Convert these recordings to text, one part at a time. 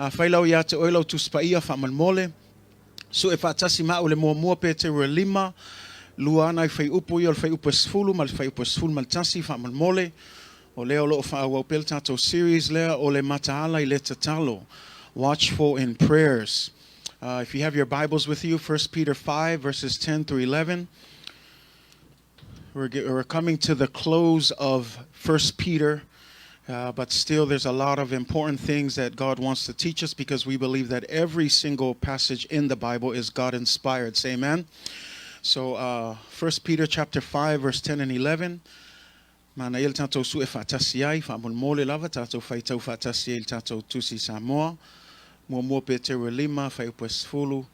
Whailau ia te oilau tuspaia whamanmole. So e whaatasi maa o le mua Peteru 5. Lua ana i whai upo i o le whai upo sfulu, ma le whai upo sfulu ma le tasi whamanmole. O leo loo whaawau pel tatou series lea o le Mataala I le Tatalo. Watchful in prayers. If you have your Bibles with you, 1 Peter 5 verses 10 through 11. We're coming to the close of 1 Peter. But still, there's a lot of important things that God wants to teach us because we believe that every single passage in the Bible is God-inspired. Say amen. So, 1 Peter chapter 5, verse 10 and 11. Mana il tatou su e whaatasiai, whaamolmole lava, tatou whaitau whaatasiai il tatou tusi Samoa. Mua Peteru 5, whaiupa sfulu.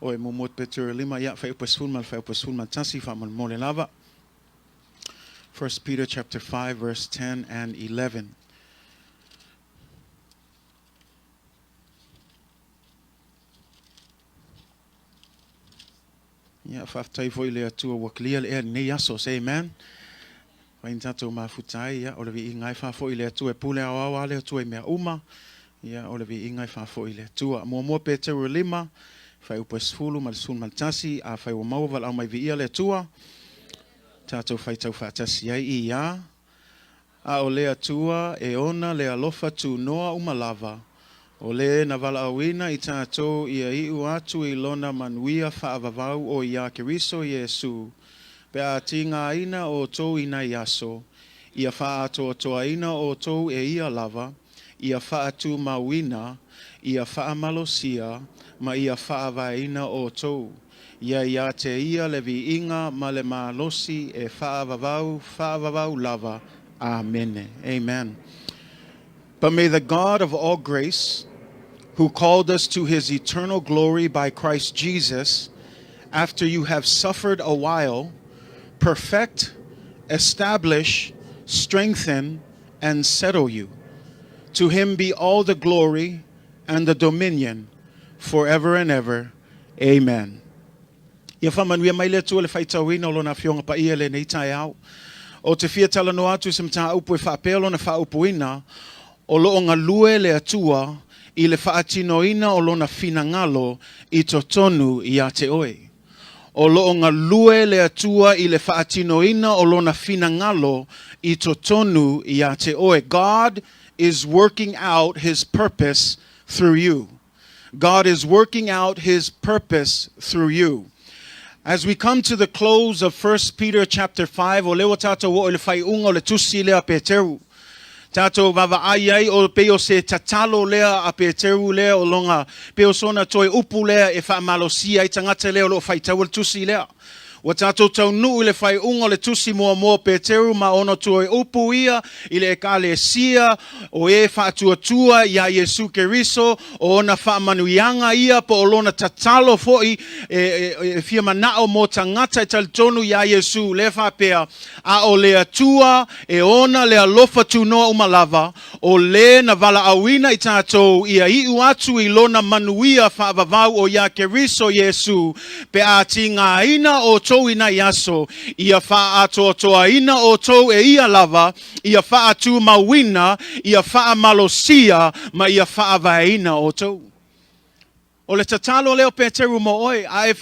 Oe mua Peteru 5, ia whaiupa sfulu mal whaiupa sfulu mal tasi, whaamolmole lava. 1 Peter chapter 5, verse 10 and 11. Ya whaftai foi le atua waklia le nei aso, say amen. Wain tatou mafutai, ya ole vi ingai whafoi le atua pule awa le atua mea uma. Ya ole vi ingai whafoi le atua. Mua Peteru 5, whai upa sfulu mal sun mal tasi, a whai wa mauwal au mai vi ia le atua. Tatou whaitau whaatasi ai I ia. A o lea tua e ona lea lofa tu noa umalava. O le na wala awina I tātou ia iu atu I lona manuia whaavavau o ia Keriso Yesu. Pe a tinga ina o tou ina iaso. Ia wha ato toa ina o tou e ia lava. Ia wha atu mawina. Ia wha malosia. Ma ia wha vaina o tou. Ia te ia le vi inga ma le malosi e whaavavau lava. Amen. Amen. But may the God of all grace, who called us to his eternal glory by Christ Jesus, after you have suffered a while, perfect, establish, strengthen, and settle you. To him be all the glory and the dominion forever and ever. Amen. Ia whamanuia mai le tua le whaitawina o lona whionga pa ia le nei tai au. O te fia tala no atu se mta upu e whaapelo na whaupuina, o loo ngalue le atua I le whaatinoina o lona finagalo I totonu I a te oe. O loo ngalue le atua I le whaatinoina o lona finagalo I totonu I a te oe. God is working out his purpose through you. God is working out his purpose through you. As we come to the close of 1 Peter chapter 5, o lewa tatou o le whaiunga o le tusi lea Peteru. Tatou vava ai o peo se tatalo lea a Peteru lea o longa peo sona toi upu lea e whaamalosia I tangata lea o lo whaitau le tusi lea. Wa tatou taunu I le whaiunga o le tusi mua Peteru ma ono toi upu ia I le ekalesia o e whaatuatua ia Yesu Keriso o ona whaamanuianga ia po o lona tatalo foi e fia manao mo tangata I talitonu ia Yesu le whapea a o le atua e ona le alofa tunoa umalava o le na vala awina I tatou ia iu atu I lona manuia whaavavau o ia Keriso Yesu pe a tinga ina o tou ina iaso, ia wha atoa ina o tou e ia lava, ia wha atu mawina, ia wha malosia, ma ia wha vaina o tou. O le tatalo leo Peteru mo oi, a e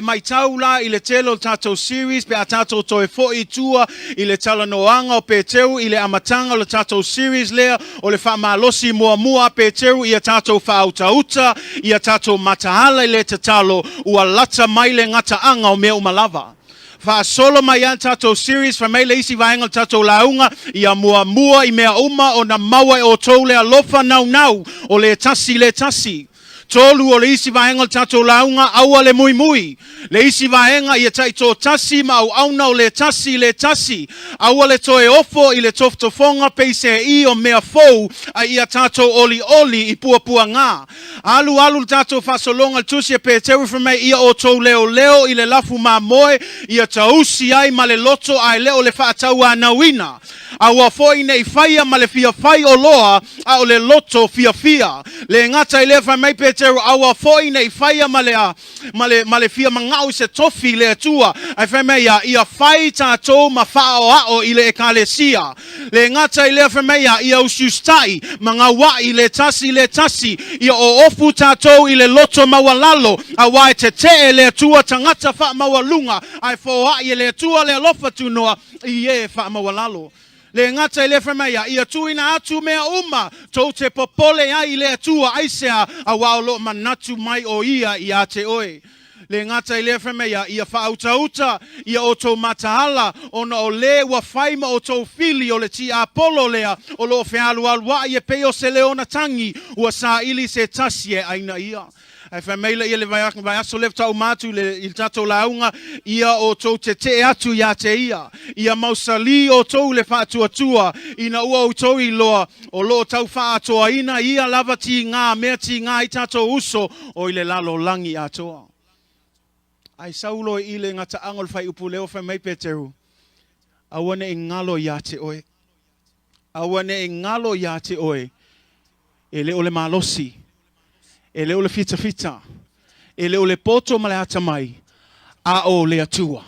maitau la I le telo tatou series, pe a tatou toe foi tua, I le talanoanga o Peteru, I le amatanga o le tatou series lea, o le wha malosi mua Peteru, ia tatou wha utauta, ia tatou Mataala I le tatalo, ua lata mai le ngata anga o mea umalava. Fa solo mai an tatou series fa mai le isi vaenga tatou launga ia mua I mea uma o na maua o tou le alofa nau o le tasi. Tolu o le isi vaenga tatou launga aua le mui. Le isi vaenga ia taito tasi ma au auna o le tasi. Aua le toe ofo I le toftofonga peise I o mea fou a ia tatou oli I pua ngā. Alu tatou fasolonga tusi e Peteru for mai ia o tou leo I le lafu mamoe ia tausi ai ma le loto ai leo le whaatau a nawina. Aua foi nei whaia ma le fia whai o loa a o le loto fia. Le ngata I le fa mai Peteru Peteru awa foi nei faia male fia mangau se tofi le atua. Ai whemea ia whai tātou ma whao ao i le ekalesia. Le ngata i le whemea ia usiustai mga wa i le tasi ia o ofu tātou i le loto mawalalo a wai te le atua tangata wha mawalunga ai foa i le atua le alofa tunoa i e wha mawalalo. Le ngata i le whemea ia tuina atu mea tau te popole ai le atua aisea a waolo manatu mai o ia i a te oe. Le ngata i le whemea ia whautauta ia o tau Mataala ona o le wa whaima o tau fili o le ti Apollo lea o lo whialu alwa ia peo se leona tangi ua sa ili se tasie aina ia. Ai whameila ia le vai aso le tau matu le il tato launga ia o tau te atu ia te ia. Ia mausali o tau le whaatuatua ina ua o tau i loa o lo tau whaatoa ina ia lava ti ngā i tato uso o i le lalo langi atoa. Ai saulo i le ngata angol whai upu leo whamei Peteru. Awane i ngalo ia te oe. Awane i ngalo ia te oe. E le ole malosi. E leo le fita. E leo le poto ma le hata mai. A o le atua.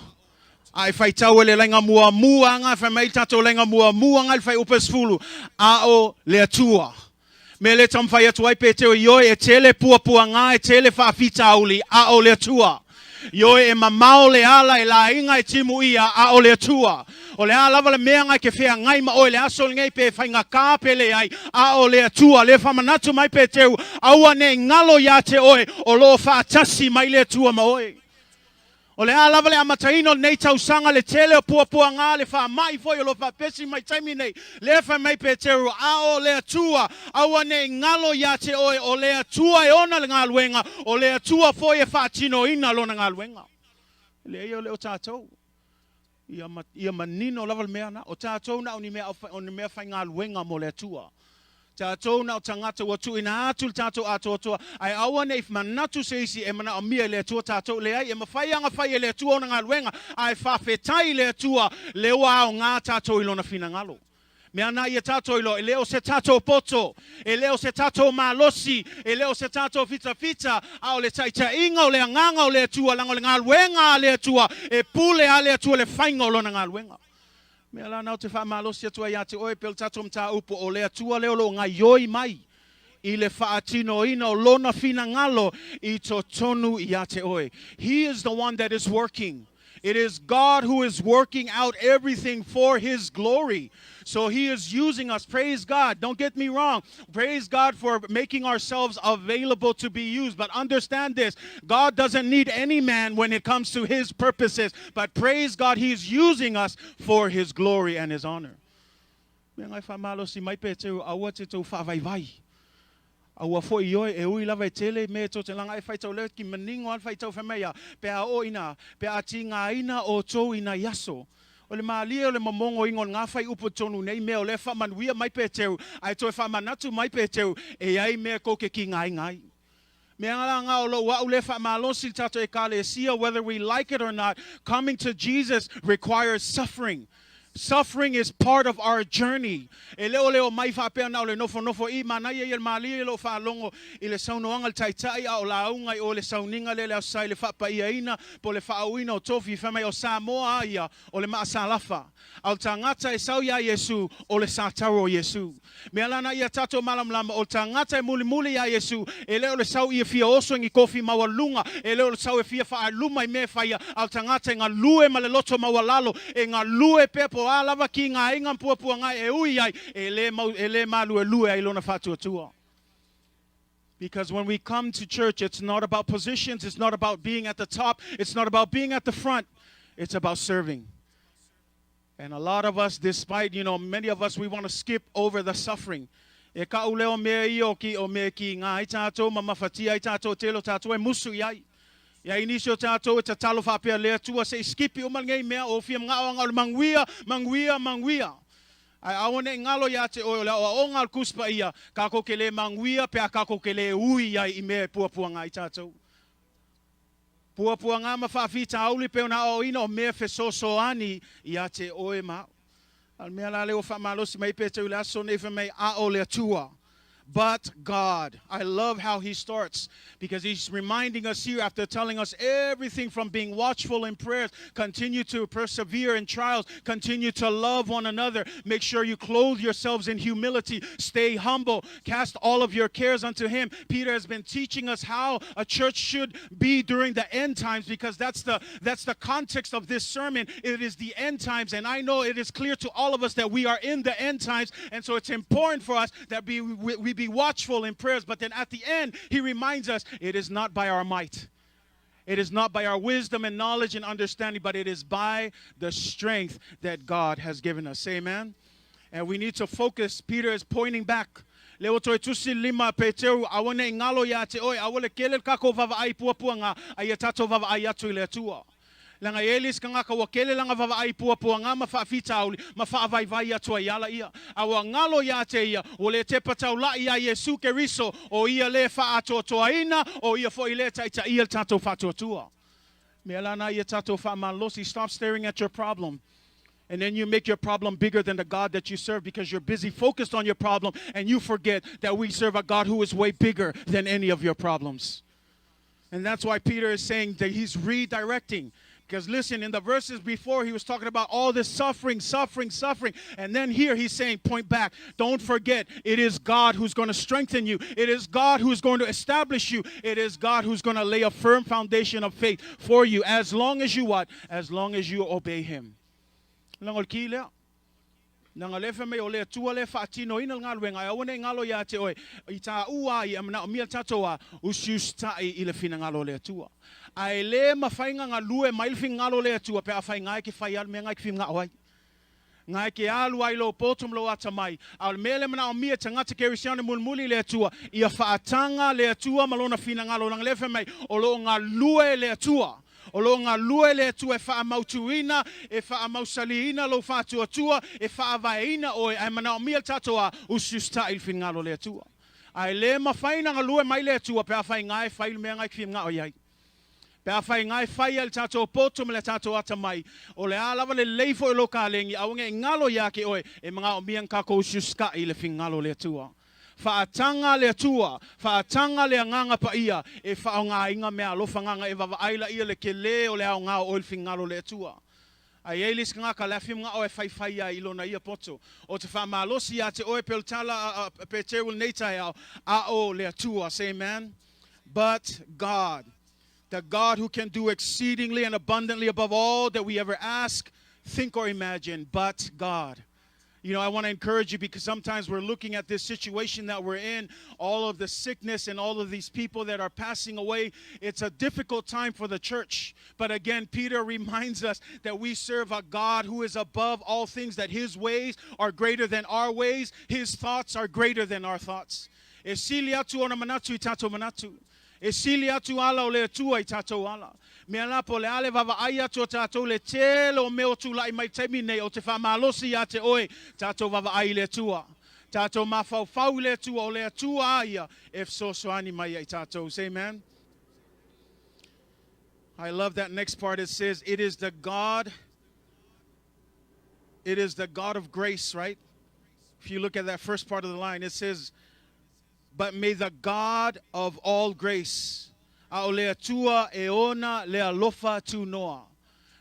Ai whai tau le lenga mua anga. Whai mai tato lenga mua anga. Whai upes fulu. A o le atua. Me le tam whai atu ai Peteru. Ioi e tele pua ngā. E tele wha fita auli. A o le atua. Ioi e mamao le ala e la inga e timu ia. A o le atua. O le a lava le mea ngai ke whea ngai ma oe le aso ngai pe whai ngā kāpele ai a o le atua le whamanatu mai Peteru aua ne ngalo ia te oe o lo whaatasi mai le atua ma oe. O le a lava le amataino nei tausanga le tele o pua ngā le wha mai foi o lo wha pesi mai taimi nei le wha mai Peteru a o le atua aua ne ngalo ia te oe o le atua e ona le ngā luenga o le atua foi e wha tino ina lona ngā luenga. Le eo le o tātou. Ia manino lava le mea na. O tātou na o ni mea whai ngā luenga mo le atua. Tātou na o tangata watu ina atu tātou atoa. Ai awa nei manatu se isi e mana o mia le atua tātou le ai. E mawhaianga whai le atua o na ngā luenga. Ai whawhetai le atua le wa o ngā tātou ilona finagalo. Mea na ia tātou ilo, e leo se tātou poto, e leo se tātou malosi, e leo se tātou fita, a o le taita inga o le anganga o le atua, lango le ngā luenga a le atua, e pule a le atua le whainga o lona ngā luenga. Mea la nau te wha malosi atua ia te oe, pel tātou mta upo o le atua leo lo ngā ioi mai, i le whaatino ina o lona finagalo i totonu ia te oe. He is the one that is working. It is God who is working out everything for His glory. So He is using us. Praise God. Don't get me wrong. Praise God for making ourselves available to be used. But understand this. God doesn't need any man when it comes to His purposes. But praise God, He's using us for His glory and His honor. Aua fo ioi e ui lava e tele me to te langa e whaitau leo ki maningo al whaitau whamea pe a o ina, pe a ti ngā ina o tō ina yaso. O le maalia o le mamongo ingon ngā whai upo tonu nei mea o le whamanuia mai Peteru, ai toi whamanatu mai Peteru e ai mea koke ki ngai. Mea ngā o lo wa ule whamalosi tato e kale sia, whether we like it or not, coming to Jesus requires suffering. Suffering is part of our journey. E leo mai whapea na o le nofo I manai e mali e lo whalongo I le saunoanga le taitai a o launga I o le sauninga le sai le whapa ia ina po le whaauina o tofi whamai o Samoa ia o le maasalafa. Al tangata e sau ia Yesu o le sataro Yesu. Mea lana ia tato malamlama o tangata e muli ia Yesu e leo le sau ia fia oso ngi kofi mawalunga e leo le sau e fia whaaluma I me whaia al tangata e ngā lue ma le loto mawalalo e ngā lue pepo a lava ki ngā inga pua ngā e ui ai e le malu e lue ai lona whatuatua. Because when we come to church, it's not about positions, it's not about being at the top, it's not about being at the front, it's about serving. And a lot of us, despite, many of us, we want to skip over the suffering. E ka uleo mea I o ki ngā I tātou ma mawhatia I tātou telo tātou e musu iai. Ia inisio tātou e tatalo whapea lea tua se skipi o mangai mea o fia mga o ngalo manguia. Ai awane ngalo ia te o lea o ngal kuspa ia kako ke le manguia pe a kako ke le ui ia I mea pua ngā I tātou. Pua ngā ma whawhita auli pe ona o ina o mea fesoso ani ia te oe ma. Al mea la leo whamalosi mai Peteru le aso nei whamei a o lea tua. but God. I love how he starts because he's reminding us here after telling us everything from being watchful in prayers, continue to persevere in trials, continue to love one another, make sure you clothe yourselves in humility, stay humble, cast all of your cares unto him. Peter has been teaching us how a church should be during the end times because that's the context of this sermon. It is the end times, and I know it is clear to all of us that we are in the end times, and so it's important for us that we be watchful in prayers. But then at the end, he reminds us it is not by our might. It is not by our wisdom and knowledge and understanding, but it is by the strength that God has given us. Amen? And we need to focus. Peter is pointing back. Leo toi tusi lima Peteru awane ingalo ya te oi awole kelel kako vava ai puapua nga ayatato vava ayatu ile Atua. Langa elis kanga ka wakele langa vava ai puapua nga mafafita auli mafavai vai Atua yala ia. Awa ngalo ya te ia ole te patau la ia Yesu Keriso o ia le fa ato toaina o ia fo ile taita ia tato fato tua. Melana ia tato fa malosi. Stop staring at your problem. And then you make your problem bigger than the God that you serve because you're busy focused on your problem and you forget that we serve a God who is way bigger than any of your problems. And that's why Peter is saying that he's redirecting. Because listen, in the verses before, he was talking about all this suffering. And then here he's saying, point back. Don't forget, it is God who's going to strengthen you. It is God who's going to establish you. It is God who's going to lay a firm foundation of faith for you as long as you what? As long as you obey him. Langol kile nanga lefe me ole tua le fatino ina ngalwe nga one ngalo ya te oi ita ua I amna mia tatoa ususta ile fina ngalo le tua ai le mafainga ngalue mailfi ngalo le tua pe afai ngai ki faial me ngai ki finga oi ngai ke alu ai lo potom lo atamai al mele mna mia tangata kerisiana mulmuli le tua ia faatanga le tua malona fina ngalo lang lefe me olo ngalue le tua Olo ngā lue le tu e wha amautuina, e wha amausaliina lo wha tuatua, e wha avaina o e mana o mia tatoa ususta il fin ngalo le tua. Ai le mawhaina ngā lue mai le tua pe a whai ngai whail mea ngai kifim ngā o iai. Pe a whai ngai whai al tato poto me le tato ata mai. O le alawa le leifo e lo ka lengi, awange ngalo ya ke oe, e mga o mia nkako ususka il fin ngalo le tua. Faatanga le Atua, faatanga le nganga pa ia, e faonga inga mea lofa nganga e vava aila ia le kele o le au ngā o ilfi ngalo le Atua. Ai eilis nga ka lafim nga o e whaiwhai a ilona ia poto. O te wha malosi a te oe peltala Peteru neitai au, a o le Atua, say amen. But God, the God who can do exceedingly and abundantly above all that we ever ask, think or imagine, but God. You know, I want to encourage you because sometimes we're looking at this situation that we're in, all of the sickness and all of these people that are passing away. It's a difficult time for the church. But again, Peter reminds us that we serve a God who is above all things, that his ways are greater than our ways. His thoughts are greater than our thoughts. Esiliatu ona manatu itato manatu. Esiliatu ala o le atua itato ala. Me ala po le ale vava aia to tato le telo meo tu lai mai temi nei o te whamalosi a te oe tato vava ai le tua. Tato mafau fau le tua o le atua aia if so soani mai ai tato. Say amen. I love that next part. It says, it is the God of grace, right? If you look at that first part of the line, it says, but may the God of all grace, a o lea tua e ona lea lofa tu noa.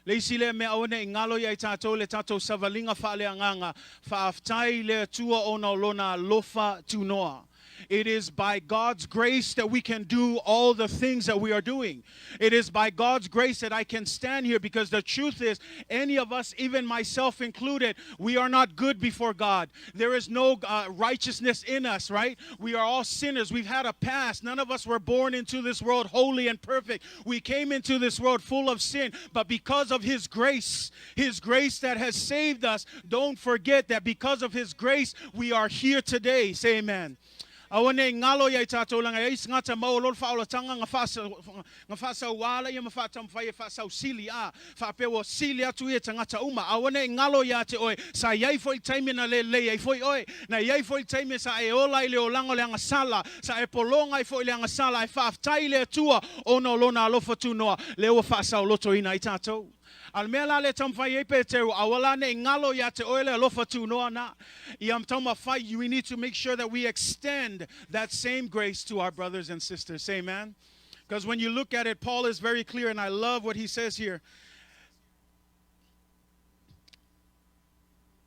Leisi lea mea one ingalo ya i tatou le tatou savalinga wha lea nganga, wha aftai lea tua ona lona lofa tu noa. It is by God's grace that we can do all the things that we are doing. It is by God's grace that I can stand here because the truth is, any of us, even myself included, we are not good before God. There is no righteousness in us, right? We are all sinners. We've had a past. None of us were born into this world holy and perfect. We came into this world full of sin, but because of His grace that has saved us, don't forget that because of His grace, we are here today. Say amen. Awane ngalo ya tato langa ya isngata maolol faola tanga ngafasa wala ya mafata mfaye fasa usili fa pewo sili atu ye tangata uma awane ngalo ya te oe sa yai foi time na le yai foi oe na yai foi time sa e ola ile olango le ngasala sa e polonga i foi le ngasala e fa aftai le tua ono lona alofa tu noa le o fasa loto ina i tato. Al mela le tamfai e Peteru, awala ne ngalo ya te oile alofa tu noa na. Iam tama fight, we need to make sure that we extend that same grace to our brothers and sisters. Say amen. Because when you look at it, Paul is very clear, and I love what he says here.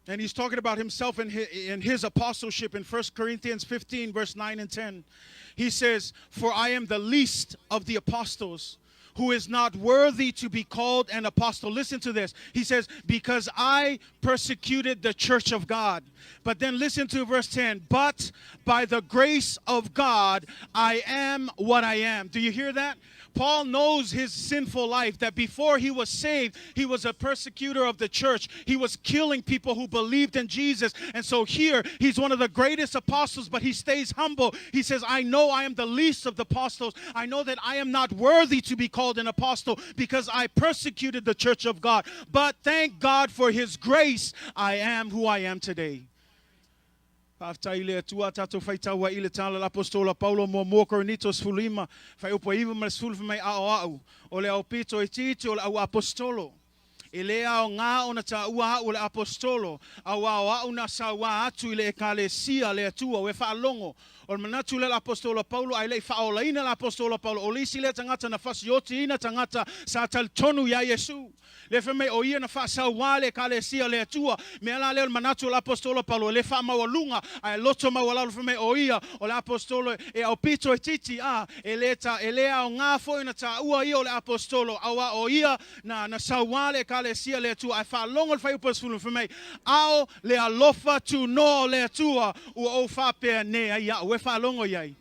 And he's talking about himself and his apostleship in 1 Corinthians 15, verse 9 and 10. He says, "For I am the least of the apostles, who is not worthy to be called an apostle." Listen to this. He says, "Because I persecuted the church of God." But then listen to verse 10. "But by the grace of God, I am what I am." Do you hear that? Paul knows his sinful life, that before he was saved, he was a persecutor of the church. He was killing people who believed in Jesus. And so here, he's one of the greatest apostles, but he stays humble. He says, "I know I am the least of the apostles. I know that I am not worthy to be called an apostle because I persecuted the church of God. But thank God for his grace, I am who I am today." After ile Atua tato faitawa ile tala l'apostolo Paulo mo Corinitos fulima fai upo iva mas fulfa mai au ole au pito etiti ole au apostolo ile au nga ona taua ole apostolo au na sawa atu ile ekalesia le Atua we fa longo ol manatu le apostolo Paulo ai le fa ola ina l'apostolo Paulo olisi le tangata na fasioti ina tangata sa totonu ya Yesu. Le feme o ia na fa sawale kalesia le Atua me ala le manatu l'apostolo Paulo le fa mawalunga ai loto mawala le feme o ia o l'apostolo e au pito e titi eleta elea o nga fo ina ta ua ia o le apostolo awa o ia na sawale kalesia le Atua ai fa longo le fa upos fulu feme ao le alofa tu no le Atua o fa pe ne ia we fa longo yai.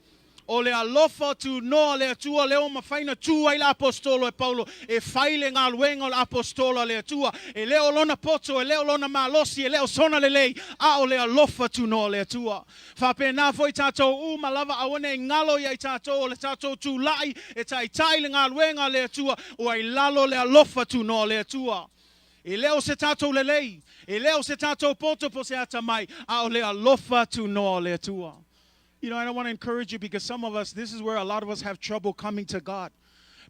O le alofa tu no le Atua leo mafaina tu ai l'apostolo e Paulo e faile ngā luenga o l'apostolo le Atua e leo lona poto e leo lona malosi e leo sona le lei a o le alofa tu no le Atua. Fa pena foi tātou malava awane ngalo ia tātou o le tātou tu lai e tai le ngā luenga le Atua o ai lalo le alofa tu no le Atua. E leo se tātou le lei e leo se tātou poto po se atamai a o le alofa tu no le Atua. You know, I don't want to encourage you because some of us, this is where a lot of us have trouble coming to God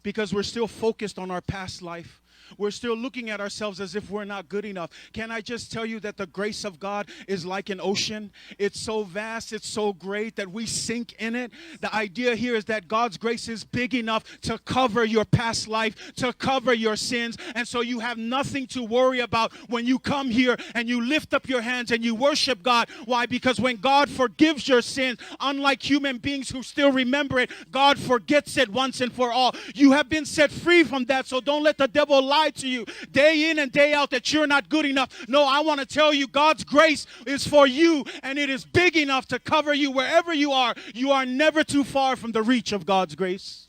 because we're still focused on our past life. We're still looking at ourselves as if we're not good enough. Can I just tell you that the grace of God is like an ocean? It's so vast, it's so great that we sink in it. The idea here is that God's grace is big enough to cover your past life, to cover your sins. And so you have nothing to worry about when you come here and you lift up your hands and you worship God. Why? Because when God forgives your sins, unlike human beings who still remember it, God forgets it once and for all. You have been set free from that, so don't let the devil lie to you day in and day out that you're not good enough. No, I want to tell you God's grace is for you and it is big enough to cover you wherever you are. You are never too far from the reach of God's grace.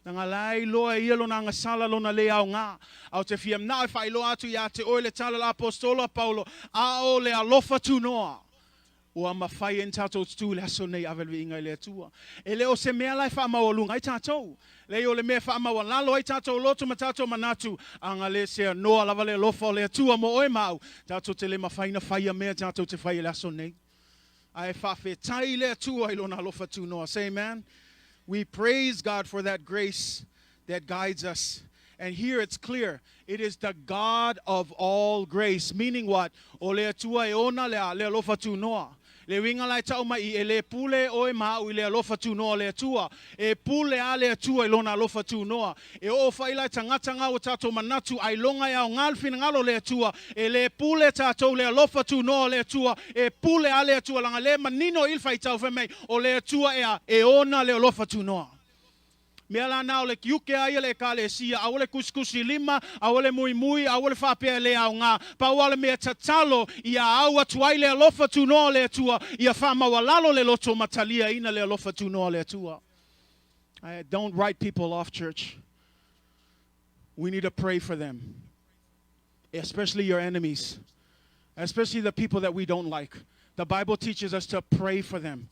Nangalai loa ielo na ngasala lo na lea nga au te fiam na fai lo atu ya te oile tala la apostolo Paulo a o le alofa tu noa. O ama fai en tatou tu le aso nei avelvi inga le Atua. E leo se mea lai wha mawalunga ai tatou. Leo le mea wha mawalalo ai tatou loto ma tatou manatu. Anga le se noa lava le lofa le Atua mo oi mau. Tatou te le mawhaina whaia mea tatou te whaia le aso nei. Ai whawhe tai le Atua ilo na lofa tu noa. Say amen. We praise God for that grace that guides us. And here it's clear. It is the God of all grace. Meaning what? O le Atua e ona le alofa tu noa. Le winga lai tau mai e le pule oe mau I le alofa tu noa le Atua. E pule a le Atua I lona alofa tu noa. E o whailai tangata ngā o tātou manatu ai longa au ngalfina ngalo le Atua. E le pule tātou le alofa tu noa le Atua. E pule a le Atua langa le manino ilfai tau whemei o le Atua e ona le alofa tu noa. Mea la nao le kiuke aia le kalesia, awole kuskusi lima, awole mui mui, awole whapea le au ngā. Pauale mea tatalo, ia aua tuai le alofa tu noa le Atua, ia whamawalalo le loto matalia ina le alofa tu noa le Atua. Don't write people off, church. We need to pray for them. Especially your enemies. Especially the people that we don't like. The Bible teaches us to pray for them.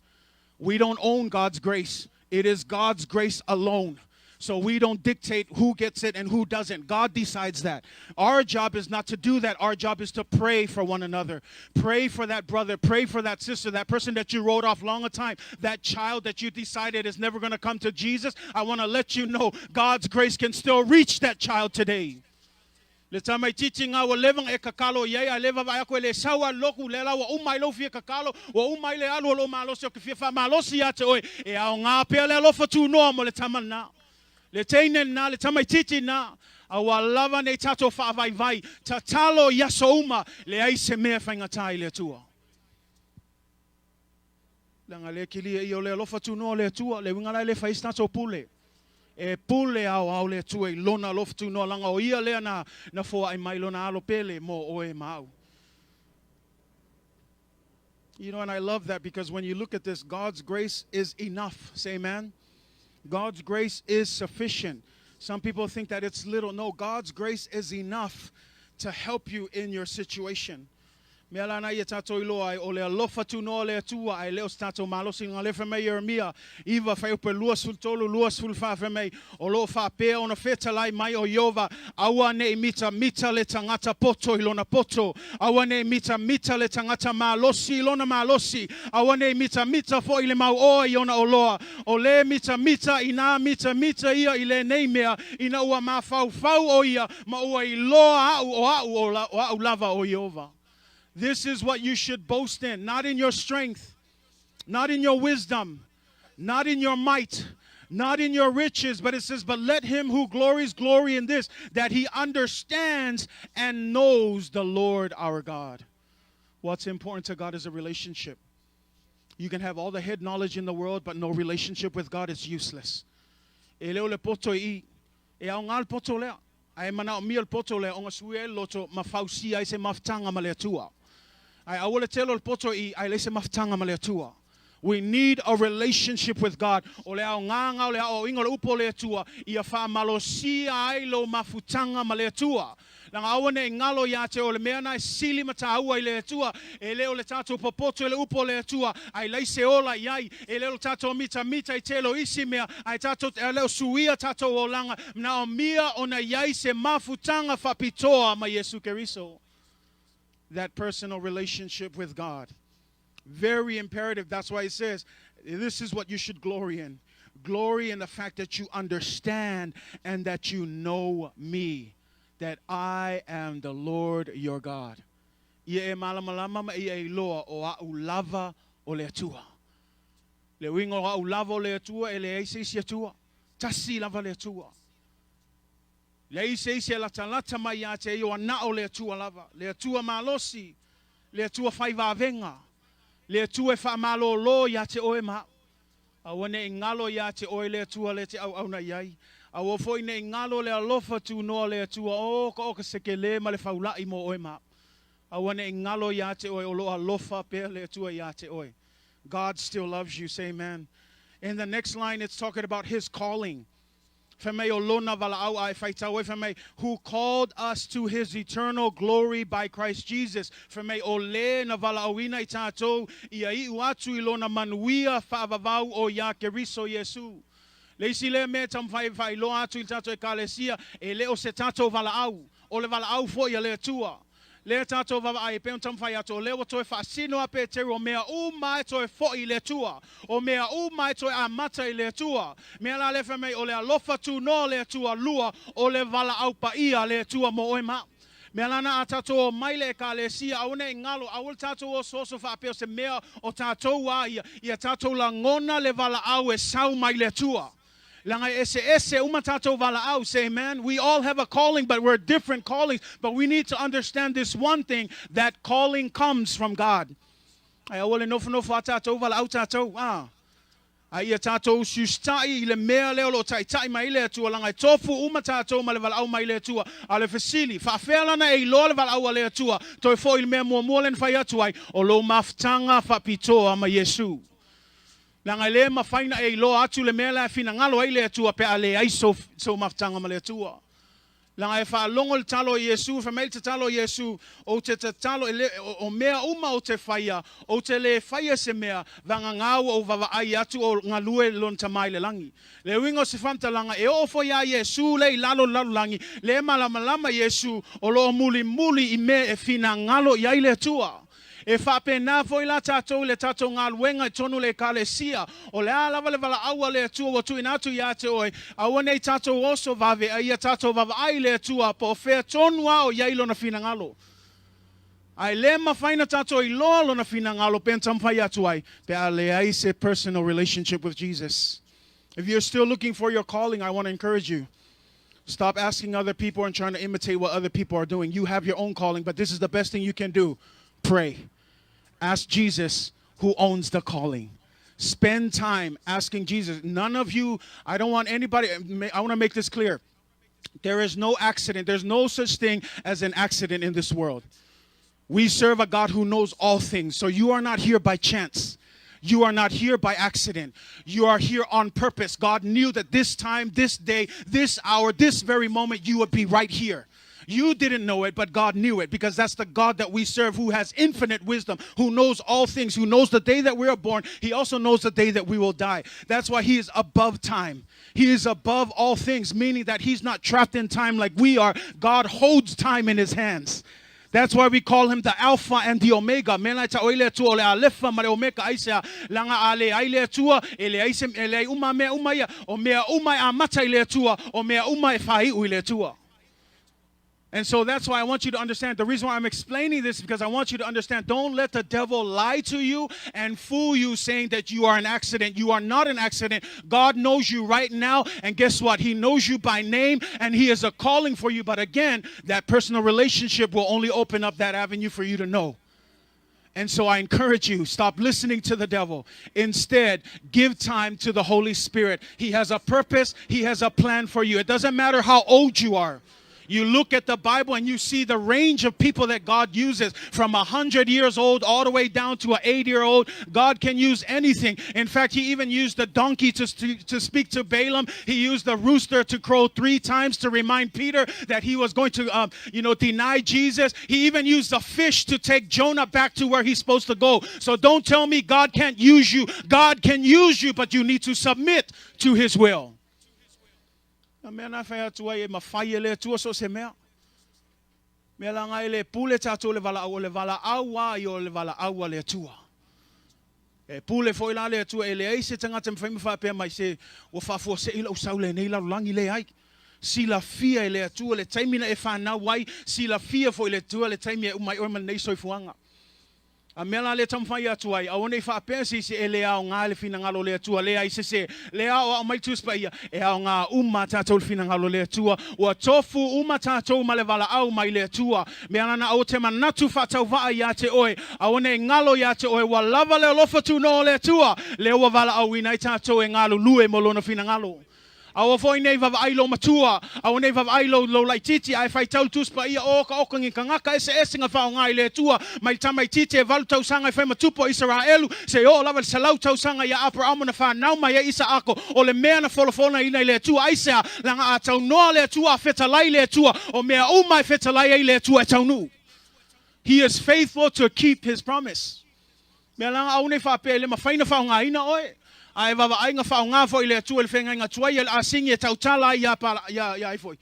We don't own God's grace. It is God's grace alone. So we don't dictate who gets it and who doesn't. God decides that. Our job is not to do that. Our job is to pray for one another. Pray for that brother. Pray for that sister, that person that you wrote off long a time, that child that you decided is never going to come to Jesus. I want to let you know God's grace can still reach that child today. Le tamai teaching our living e kakalo ye I live ba ko le sawa loku le la wa umai lo fie kakalo wa umai le alu lo malo se ke fie fa malo si ate oi e a nga pe le lo fa tu no mo le tamana le teinen na le tamai teaching na awa lava ne tato fa vai vai tatalo yasouma le ai se me fa ngatai le tua langa le kili e o le lo fa tu no le tua le winga le fa istato pule e pule au le tue lona loftu no langa o ia le na fo ai mai lona alo pele mo o e mau. You know, and I love that because when you look at this, God's grace is enough. Say amen. God's grace is sufficient. Some people think that it's little. No, God's grace is enough to help you in your situation. Mela na ia tato ilo ai o le alofa tu no le tua ai leo stato malo singa le feme Jeremia iva fai pe luas ful tolu luas ful fa feme o lo fa pe ona feta lai mai o Yova awa ne mita le tangata poto ilona poto awa ne mita le tangata malosi ilona malosi awa ne mita fo ile mau o iona oloa o le mita ina mita ia ile nei mea ina ua ma fau o ia ma ua iloa o lava o Yova. This is what you should boast in, not in your strength, not in your wisdom, not in your might, not in your riches, but it says, but let him who glories glory in this, that he understands and knows the Lord our God. What's important to God is a relationship. You can have all the head knowledge in the world, but no relationship with God is useless. E leo le poto I, e au ngal poto lea, ai mana o mia le poto lea, onga sue loto mafausia I se maftanga ma le atua. I will tell you, poto I lese maftanga ma le atua. We need a relationship with God. O le au nganga o le au ingo le upo le atua, ia fa malosia ai lo mafutanga ma le atua. Langa awane ngalo ya te o le mea nai sili mata aua I le atua, e leo le tato popoto le upo le atua, ai leise ola iai, e leo tato mita I telo isi mea, ai tato leo suia tato o langa, na o mia ona iai se mafutanga fa pitoa ma Yesu Keriso. That personal relationship with God. Very imperative. That's why it says, this is what you should glory in. Glory in the fact that you understand and that you know me. That I am the Lord your God. Ia e malamalama ma ia e loa o au lava o le atua. Le wingo o au lava o le atua e le eise isi atua. Tasi lava le atua. Le ise la talata mai ya te yo na o le atua lava le atua malosi le atua fai vavenga le atua fa malo lo ya te oe ma awane ngalo ya te oe le atua le te au na yai awo foi ne ngalo le alofa tu no le atua o ko ka sekele ma le faula I mo oe ma awane ngalo ya te oe o lo alofa pe le atua ya te oe. God still loves you. Say amen. In the next line it's talking about his calling. Who called us to his eternal glory by Christ Jesus. Leisi le me tam fai lo atu il tato e kalesia e le o se tato valaau o le valaau fo ia le atua. Le tato va ai pe tam fai ato le o to fa sino a Peteru o mea u mai to e fo I le tua o mea u mai to a mata I le tua mea la le fa me o le alofa tu no le tua lua o le vala au pa ia le tua mo o ma mea lana a tato o mai le kalesia au ne ngalo au tato o soso fa pe o se mea o tato wa ia tato la ngona le vala au e sau mai le tua. Say amen. We all have a calling, but we're different callings. But we need to understand this one thing, that calling comes from God. I will no tato vala au tato. Ai tato sustai le mea leo lo tai mai le tua langa tofu tato ma le vala au mai le tua ale fasili fa fela na e lo le vala au le tua to fo il mea mo len fa atu ai o lo maftanga fa pitoa ma Yesu. Langa le mafaina e lo atu le mea la finagalo ai le atua pe ale ai so maftanga ma le atua. Langa e whaalongo le talo o Yesu, whamei te talo o Yesu, o te talo o mea uma o te whaia, o te le whaia se mea, vanga ngāua o wawa ai atu o ngā lue lon tamai le langi. Le wingo se whamta langa, e ofo ia Yesu le lalo langi, le malama Yesu, o lo muli I me e fina ngalo iai le tua. E whapena foi la tātou le tātou ngā luenga tonu le kalesia. O le alawa le wala aua le atua wa tu inatu ia te oi. Aua nei tātou oso vave, a ia tātou vave ai le atua po whea tonua o iai lona fina ngalo. Ai le mawhaina tātou I loa lona fina ngalo pen tamwhai atu ai. Pe a le ai se personal relationship with Jesus. If you're still looking for your calling, I want to encourage you. Stop asking other people and trying to imitate what other people are doing. You have your own calling, but this is the best thing you can do. Pray. Ask Jesus who owns the calling. Spend time asking Jesus. None of you, I don't want anybody, I want to make this clear. There is no accident. There's no such thing as an accident in this world. We serve a God who knows all things. So you are not here by chance. You are not here by accident. You are here on purpose. God knew that this time, this day, this hour, this very moment, you would be right here. You didn't know it, but God knew it, because that's the God that we serve, who has infinite wisdom, who knows all things, who knows the day that we are born. He also knows the day that we will die. That's why He is above time. He is above all things, meaning that He's not trapped in time like we are. God holds time in His hands. That's why we call Him the Alpha and the Omega. Mena ta oile tu ole alefa mare omega aisa langa ale aile tua ele aisem ele uma me umaya o mea umai amata ile tua o mea umai fai uile tua. And so that's why I want you to understand. The reason why I'm explaining this is because I want you to understand. Don't let the devil lie to you and fool you saying that you are an accident. You are not an accident. God knows you right now. And guess what? He knows you by name, and He is a calling for you. But again, that personal relationship will only open up that avenue for you to know. And so I encourage you, stop listening to the devil. Instead, give time to the Holy Spirit. He has a purpose. He has a plan for you. It doesn't matter how old you are. You look at the Bible and you see the range of people that God uses, from 100 years old all the way down to an 8-year-old. God can use anything. In fact, He even used the donkey to speak to Balaam. He used the rooster to crow 3 times to remind Peter that he was going to, deny Jesus. He even used the fish to take Jonah back to where he's supposed to go. So don't tell me God can't use you. God can use you, but you need to submit to His will. Mea na whai atua e mawhai le atua so se mea. Mea la ngai le pule tātou le wala aua I o le wala aua le atua. E pule foi la le atua e le eise tangata mwhaima whapea mai se o whafua se ila usau le nei larulangi le ai. Si la fia e le atua le taimina e whanau wai. Si la fia foi le atua le taimia e umai orma nei soifuanga. A mela le tamwhai atu ai, a one whapea si e le ao ngā le finagalo le atua, le ai se le ao mai tuspa ia, e ao ngā tātou le finagalo le atua, ua tofu tātou ma le wala au mai le atua, me anana au te manatu whatau waa ia te oe, a one ngalo ia te oe, wa lava le alofa tu no le atua, le ua wala au inai tātou e ngalo lue mo lona finagalo. Awa foi nei vava ailo matua, awa nei vava ailo lo lai titi, ai fai tau tuspa ia o ka okangi ka ngaka ese nga whao ngai le tua, mai tamai titi e valu tau sanga i whai matupo Israelu, se o lava le salau tau sanga ia Abraham na whanau mai ia isa ako, o le mea na folofona ina le tua, aisea langa a tau noa le tua, a whetalai le tua, o mea umai whetalai ei le tua e tau nu. He is faithful to keep His promise. Mea langa au nei whape le mawhaina whao ngai ina oe. Ai vava ai nga whao ngā foi le atua le whenga inga tuai el asingi e tautala ia pala ai foi.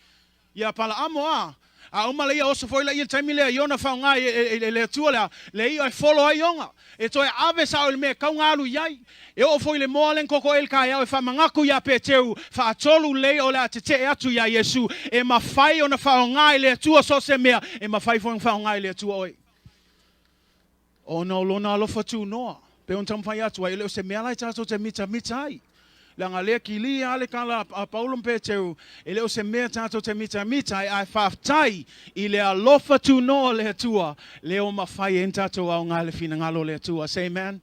Ia pala amo a. A umala ia oso foi la ia taimi lea iona whao ngā le atua le ia follow ai onga. E toi ave sao le mea kau ngālu iai. E o foi le moa len koko el kai au e whamangaku ia Peteru. Whaatolu le o le a te te atu ia Yesu. E mawhai o na whao ngā le atua so se mea. E mawhai foi whao ngā le atua oi. O no lona alofa tu noa. Pe on tamwhai atu ai leo se mea lai tātou te mita ai. Langa lea ki li ale kala a Paulum Peteru. E leo se mea tātou te mita ai ai whaftai I le alofa tu noa le atua. Leo mawhai en tātou au ngā le finagalo le atua. Say amen.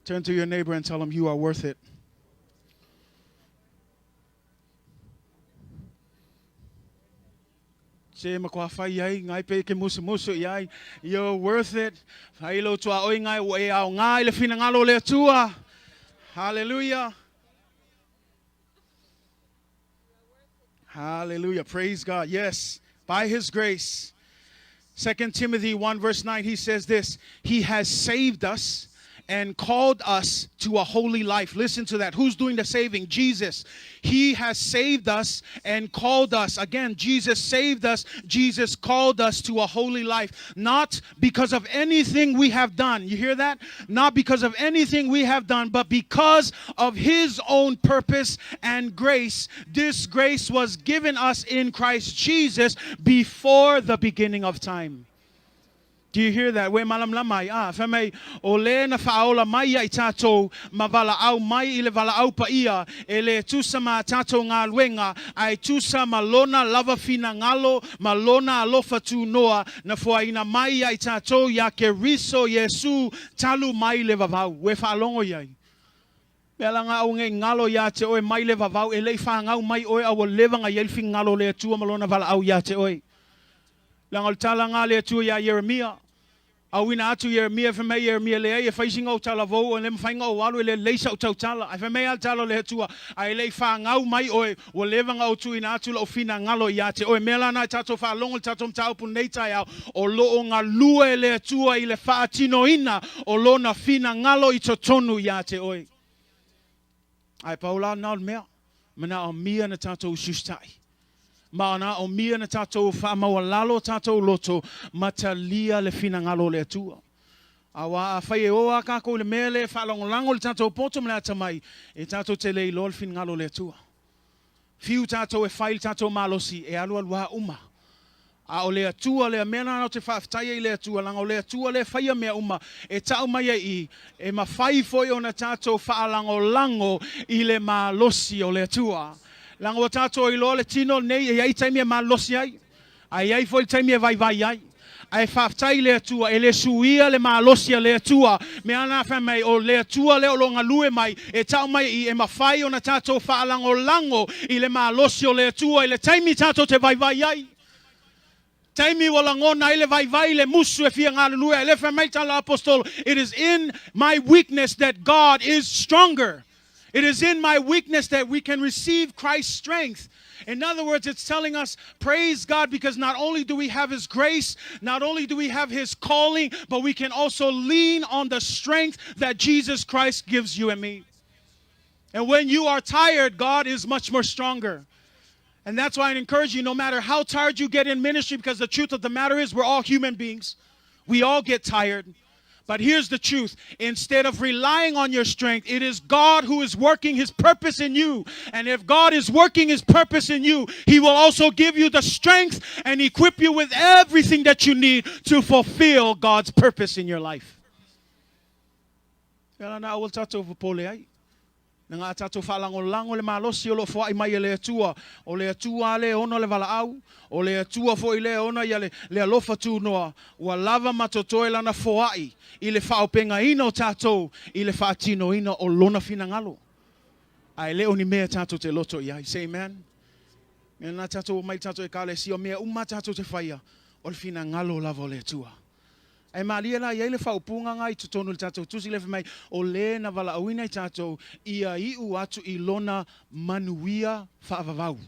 Turn to your neighbor and tell him you are worth it. Se makwa whai ai, ngai pe ke musu iai, you're worth it. Whai lo tua oi ngai e au ngai le finagalo le atua. Hallelujah. Hallelujah. Praise God. Yes, by his grace. 2 Timothy 1 verse 9, he says this: he has saved us and called us to a holy life. Listen to that. Who's doing the saving? Jesus. He has saved us and called us. Again, Jesus saved us. Jesus called us to a holy life. Not because of anything we have done. You hear that? Not because of anything we have done, but because of his own purpose and grace. This grace was given us in Christ Jesus before the beginning of time. Do you hear that? We malam lamai famai ole na faola mai ai tato mavala au mai ile vala au pa ia ele tusa ma tato nga luenga ai tusa malona lava finagalo malona alofa tu noa na foaina mai ai tato ya ke riso Yesu talu mai le vavau we falongo yai. Pela nga au nge ngalo ya te oi mai le vavau ele fa ngau mai oi au leva nga yel fingalo le tu malona vala au ya te oi. Langal tala nga le tu ya Jeremia. Awina atu Jeremia fa me Jeremia le e facing o tala vo o le mfainga o walu le leisa o tala ai fa me al tala le tua ai le fa ngau mai o leva nga o tu ina atu lo fina ngalo ya te o mela na tato fa longo tato mtau pu neita ya o lo nga lue le tua i le fa tino ina o lo na fina ngalo I totonu ya te oi ai paula na mea mana o mia na tato sustai Mana o mia na tatou whamawalalo tatou loto matalia le finagalo le atua. Awa a whai o a kako le mele whalongolango le tatou poto mle atamai e tatou te lei lo le finagalo le atua. Fiu tatou e whai le tatou malosi e alua lua uma. A o le atua le mena no te whaftai le atua langa o le atua le whaia mea uma e tau mai I e ma whai foi o na tatou whaalango lango I le malosi o le atua. Lang o tato I lo le tino nei e ai taimi e malosi ai. Ai foi taimi e vai ai. Ai whaftai le atua e le suia le malosi le atua. Me ana whamai o le atua le o longa lue mai e tau mai I e mawhai o na tato whaalango lango I le malosi o le atua I le taimi tato te vai ai. Taimi wala ngona I le vai le musu e fia ngā lue. Le whamai tala apostol. It is in my weakness that God is stronger. It is in my weakness that we can receive Christ's strength. In other words, it's telling us, praise God, because not only do we have his grace, not only do we have his calling, but we can also lean on the strength that Jesus Christ gives you and me. And when you are tired, God is much more stronger. And that's why I encourage you, no matter how tired you get in ministry, because the truth of the matter is we're all human beings. We all get tired. But here's the truth. Instead of relying on your strength, it is God who is working his purpose in you. And if God is working his purpose in you, he will also give you the strength and equip you with everything that you need to fulfill God's purpose in your life. Nga tato whalango lango le malosi o lo fo ai mai le atua. O le atua le ono le valaau. O le atua fo I le ono ia le alofa tu noa. Ua lava matotoe lana fo ai. I le whaopenga ino tato. I le whaatino ino o lona finagalo. Ai le oni mea tato te loto ia. Say amen. Nga tato mai tato e kale si o mea uma tato te whaia. O le finagalo lava o le atua. Ai malia la ia le whaupunga ngai totonu le tatou tusi le mai o le na vala awina I tatou ia iu atu I lona manuia whaavavau.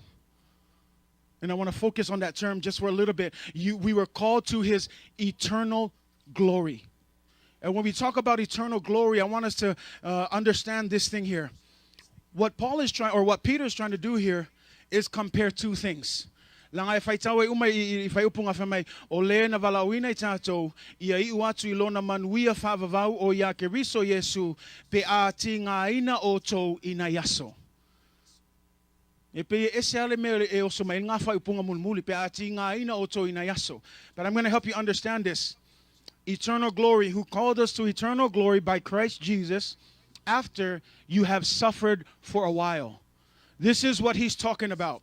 And I want to focus on that term just for a little bit. We were called to his eternal glory. And when we talk about eternal glory, I want us to understand this thing here. What Paul is trying, or what Peter is trying to do here, is compare two things. Langa e whaitawe umai I whaiupunga whamai o le na walauina I tātou ia iu atu I lona manuia whaavavau o ia ke riso Yesu pe a ti ngā ina o tou ina yaso. E pe ese ale mele e oso mai ngā whaiupunga mulmuli pe a ti ngā ina o tou ina yaso. But I'm going to help you understand this. Eternal glory, who called us to eternal glory by Christ Jesus after you have suffered for a while. This is what he's talking about.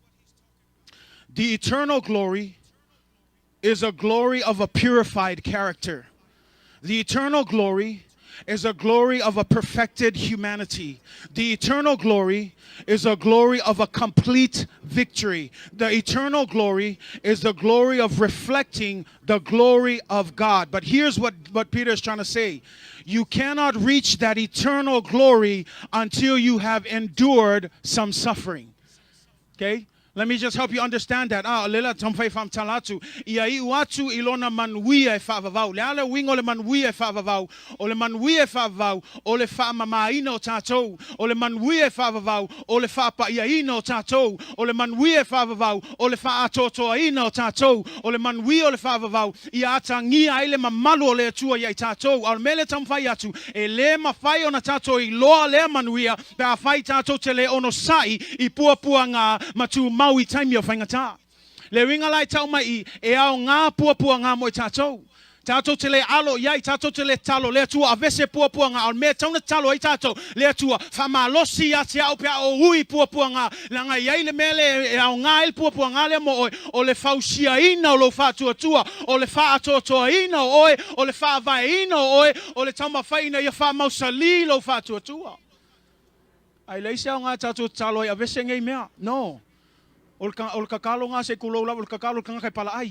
The eternal glory is a glory of a purified character. The eternal glory is a glory of a perfected humanity. The eternal glory is a glory of a complete victory. The eternal glory is the glory of reflecting the glory of God. But here's what Peter is trying to say. You cannot reach that eternal glory until you have endured some suffering. Okay? Let me just help you understand that. Lela tamfai fam talatu. Ia I watu ilona manuia e whaavavau. Leale wing ole manuia e whaavavau. Ole manuia e whaavavau. Ole wha mamaina o tātou. Ole manuia e whaavavau. Ole wha paiaina o tātou. Ole manuia e whaavavau. Ole wha atotoaina o tātou. Ole manuia ole whaavavau. Ia atangia ele mamalu ole atua ia I tātou. Al mele tamfai atu. E le mawhai ona tātou I loa le manuia. Pea whai tātou te le ono sai I puapua ngā matu mau I taimi o whaingata. Le ringa lai tau mai e ao ngā puapua ngā mo I tātou. Tātou te le alo iai, tātou te le talo, le atua avese puapua ngā, al mea tauna talo I tātou, le atua whamalosi a te au pia o hui puapua ngā, langa iai le mele e ao ngā il puapua ngā le mo oe, o le whausia ina o lo whātua tua, o le whaatotoa ina o oe, o le whaavai ina o oe, o le tauma whaina ia whamausali lo whātua tua. Ai leise au ngā tātou talo I avese ngei mea, no. Ol kakalo nga se kulo la ol kakalo kanga kai pala ai.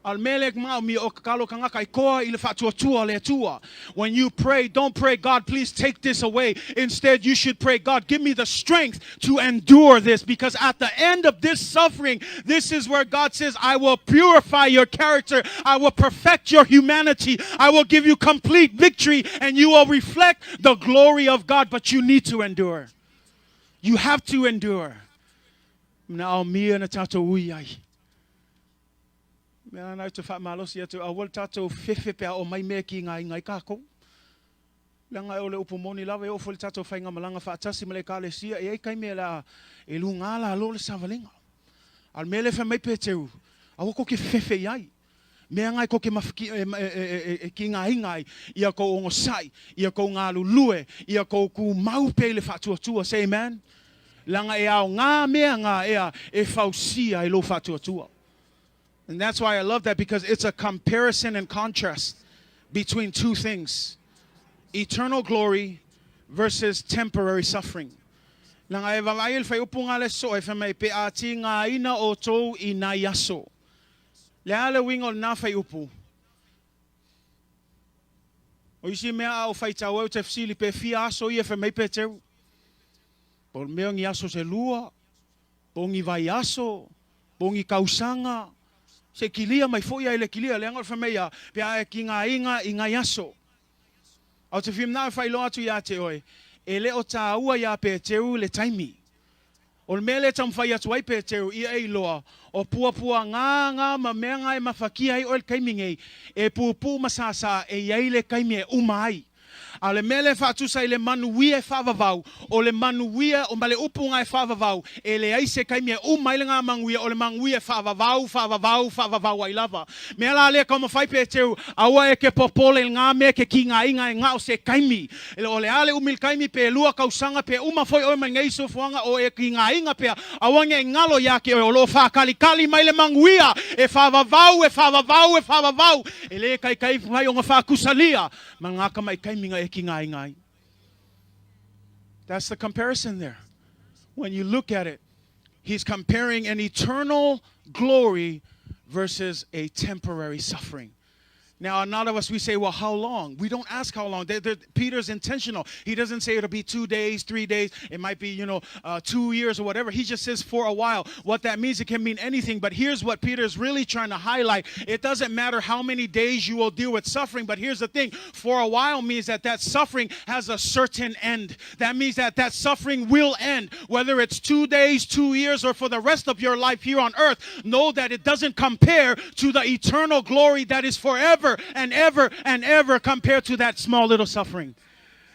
Al melek ma mi o kakalo kanga kai koa I le fatuatua le atua. When you pray, don't pray, God, please take this away. Instead, you should pray, God, give me the strength to endure this. Because at the end of this suffering, this is where God says, I will purify your character. I will perfect your humanity. I will give you complete victory. And you will reflect the glory of God. But you need to endure. You have to endure. Now me and a tato uiai. Me ana to fat malosi atu awol tato fefe pe o mai meki ngai kako. Langa ole upomoni lava e ofol tato fainga malanga fa tasi mele kale sia e kai me la e lungala lo le savalinga. Al mele fe mai Peteru. Awo ko ke fefe yai. Me ngai ko ke mafiki ki ngai ia ko ongo sai, ia ko ngalu lue, ia ko ku mau pele fa tua say amen. Langa e ao ngā mea ngā ea e whausia e lo whatuatua. And that's why I love that, because it's a comparison and contrast between two things. Eternal glory versus temporary suffering. Langa e walail whai upunga le so e whamai pe ati ngā ina o tō I nā yaso. Le ale wingol nā whai upu. O isi mea au whai tau au te fsili pe fia aso I e whamai Peteru. Por meongi aso se lua, pongi vai aso, pongi kausanga, se kilia mai foia ele kilia, le angol whamea, pia e ki ngā inga I ngā aso. Au te whim nā whai loa atu ia te oe, e le o tā ua ia Peteru le taimi. O le mele tam whai atu ai Peteru ia e loa, o puapua ngā ma mea ngai ma whakia ai o le kaimingei, e pupu masasa e iei le kaimi e umai. A le mele whātusa I le manuia e whavavau, o le manuia o male upunga e whavavau, e le aise kaimia umai le ngā manguia, o le manguia e whavavau ai lava. Mea la lea kama whai Peteru, aua e ke popole ngā mea ke ki ngā inga e ngā o se kaimi. Ele o le ale umil kaimi pe lua kausanga pe uma foi o mai ngei sofuanga o e ki ngā inga pe, awange e ngalo yake o lo whakalikali mai le manguia, e whavavau. E le kai mai o ngā whakusalia, ma ngā kamai kaimi ngā That's the comparison there. When you look at it, he's comparing an eternal glory versus a temporary suffering. Now, a lot of us, we say, well, how long? We don't ask how long. Peter's intentional. He doesn't say it'll be 2 days, 3 days. It might be, 2 years or whatever. He just says for a while. What that means, it can mean anything. But here's what Peter's really trying to highlight. It doesn't matter how many days you will deal with suffering. But here's the thing. For a while means that suffering has a certain end. That means that suffering will end. Whether it's 2 days, 2 years, or for the rest of your life here on earth, know that it doesn't compare to the eternal glory that is forever and ever compared to that small little suffering.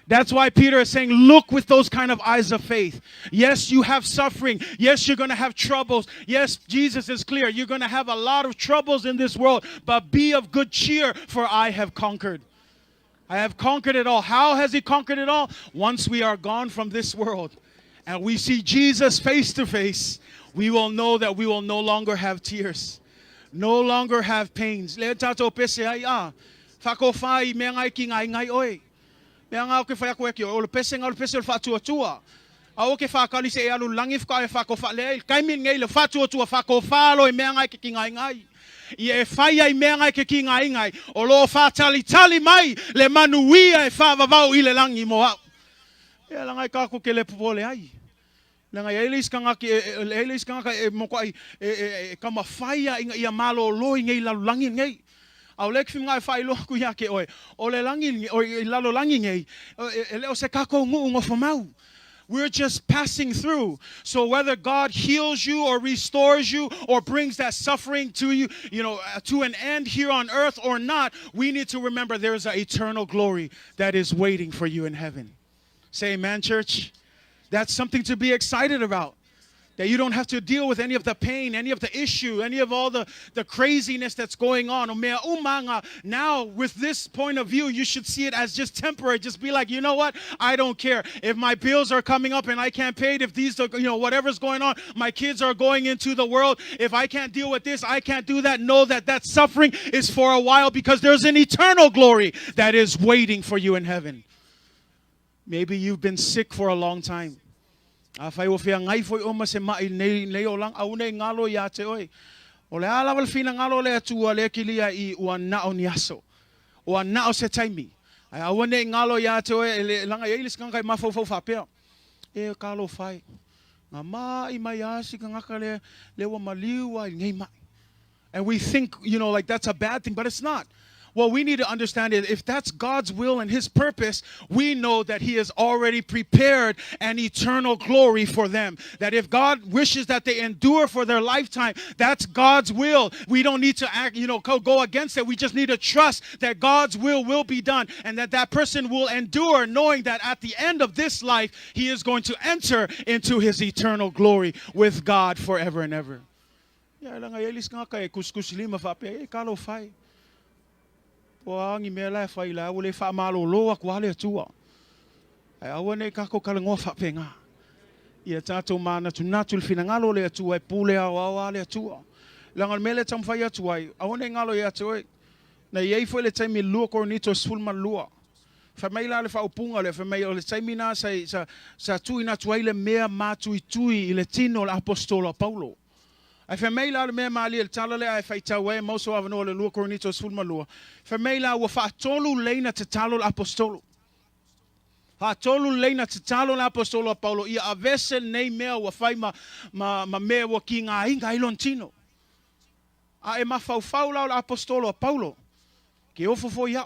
That's why Peter is saying, look with those kind of eyes of faith. Yes, you have suffering. Yes, you're going to have troubles. Yes, Jesus is clear. You're going to have a lot of troubles in this world, but be of good cheer, for I have conquered. I have conquered it all. How has he conquered it all? Once we are gone from this world and we see Jesus face to face, we will know that we will no longer have tears. No longer have pains. Le tato pese ai Fako fai me ngai ki ngai oi. Me ngau ke fai ko eki o le pese ngau le pese le fatu tua. A o ke fa kali se alu langi fa e fako fa le kai min ngai le fatu tua fako fa lo me ngai ki ngai. Ie fai ai me ngai ki ngai. O lo fa tali mai le manuia e fa vavau I le langi mo. E langai ka ko ke le popole ai. Langa elis kanga mo ko ai kama faia inga ia malo lo ngai la langi ngai. Au lek fi ngai fai lo ku ya ke oi. O le langi o lalo langi ngai. Ele o se kako ngu ngo mau. We're just passing through. So whether God heals you or restores you or brings that suffering to you, to an end here on earth or not, we need to remember there's an eternal glory that is waiting for you in heaven. Say amen, church. That's something to be excited about. That you don't have to deal with any of the pain, any of the issue, any of all the craziness that's going on. Now, with this point of view, you should see it as just temporary. Just be like, you know what? I don't care. If my bills are coming up and I can't pay it, if these, whatever's going on, my kids are going into the world, if I can't deal with this, I can't do that. Know that suffering is for a while because there's an eternal glory that is waiting for you in heaven. Maybe you've been sick for a long time. Afai o fia ngai foi o ma se mai nei o lang au nei ngalo ya te oi. O le ala wal fina ngalo le atua le kilia I ua na o niaso. O na o se taimi. Ai au nei ngalo ya te oi le langa ye lis kangai mafo fo fa pe. E kalo fai. Nga mai mai asi kanga le wa maliwa ngai mai. And we think, like that's a bad thing, but it's not. What we need to understand is if that's God's will and His purpose, we know that He has already prepared an eternal glory for them. That if God wishes that they endure for their lifetime, that's God's will. We don't need to act, go against it. We just need to trust that God's will be done and that person will endure knowing that at the end of this life, he is going to enter into his eternal glory with God forever and ever. Wangi mela fai la ule fa malo loa kwa le tua. Ai awane kako kalango fa penga. Ia tato mana tunatul finagalo le tua pule awa le tua. Langal mele tam fai tua. Awane ngalo ya tua. Na ye foi le taimi lua cornito sulma lua. Fa mai la le fa upunga le fa mai le taimi na sa tui na tua ile mea matui tui ile tino l'apostolo Paulo. Ai fa mai la me mali el talale ai fa tawe moso avano le lua cornito sulma lua. Fa mai la wa fa tolu leina tatalo l'apostolo. Fa tolu leina tatalo l'apostolo Paulo ia avese nei mea wa fai ma mea wa kinga inga ilontino. A e ma fau la l'apostolo Paulo. Ke ofo fo ia.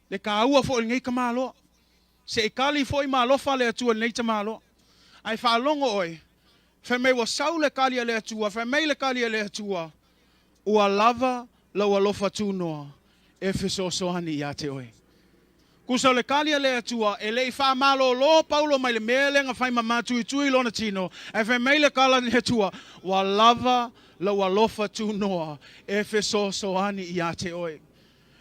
Le ka ua fo ngai kamalo. Se e kali fo I malo fa le atua nei tamalo. Ai fa longo oi. Fa me wa saule kali le atua, fa me le kali le atua. Ua lava la ua lofa tunoa. Efeso soani ia te oi. Kusa le kali le atua, e le fa malo lo Paulo mai le mele nga fai mamatu tui lona tino. E fa me le kala le atua, ua lava la ua lofa tunoa. Efeso soani ia te oi.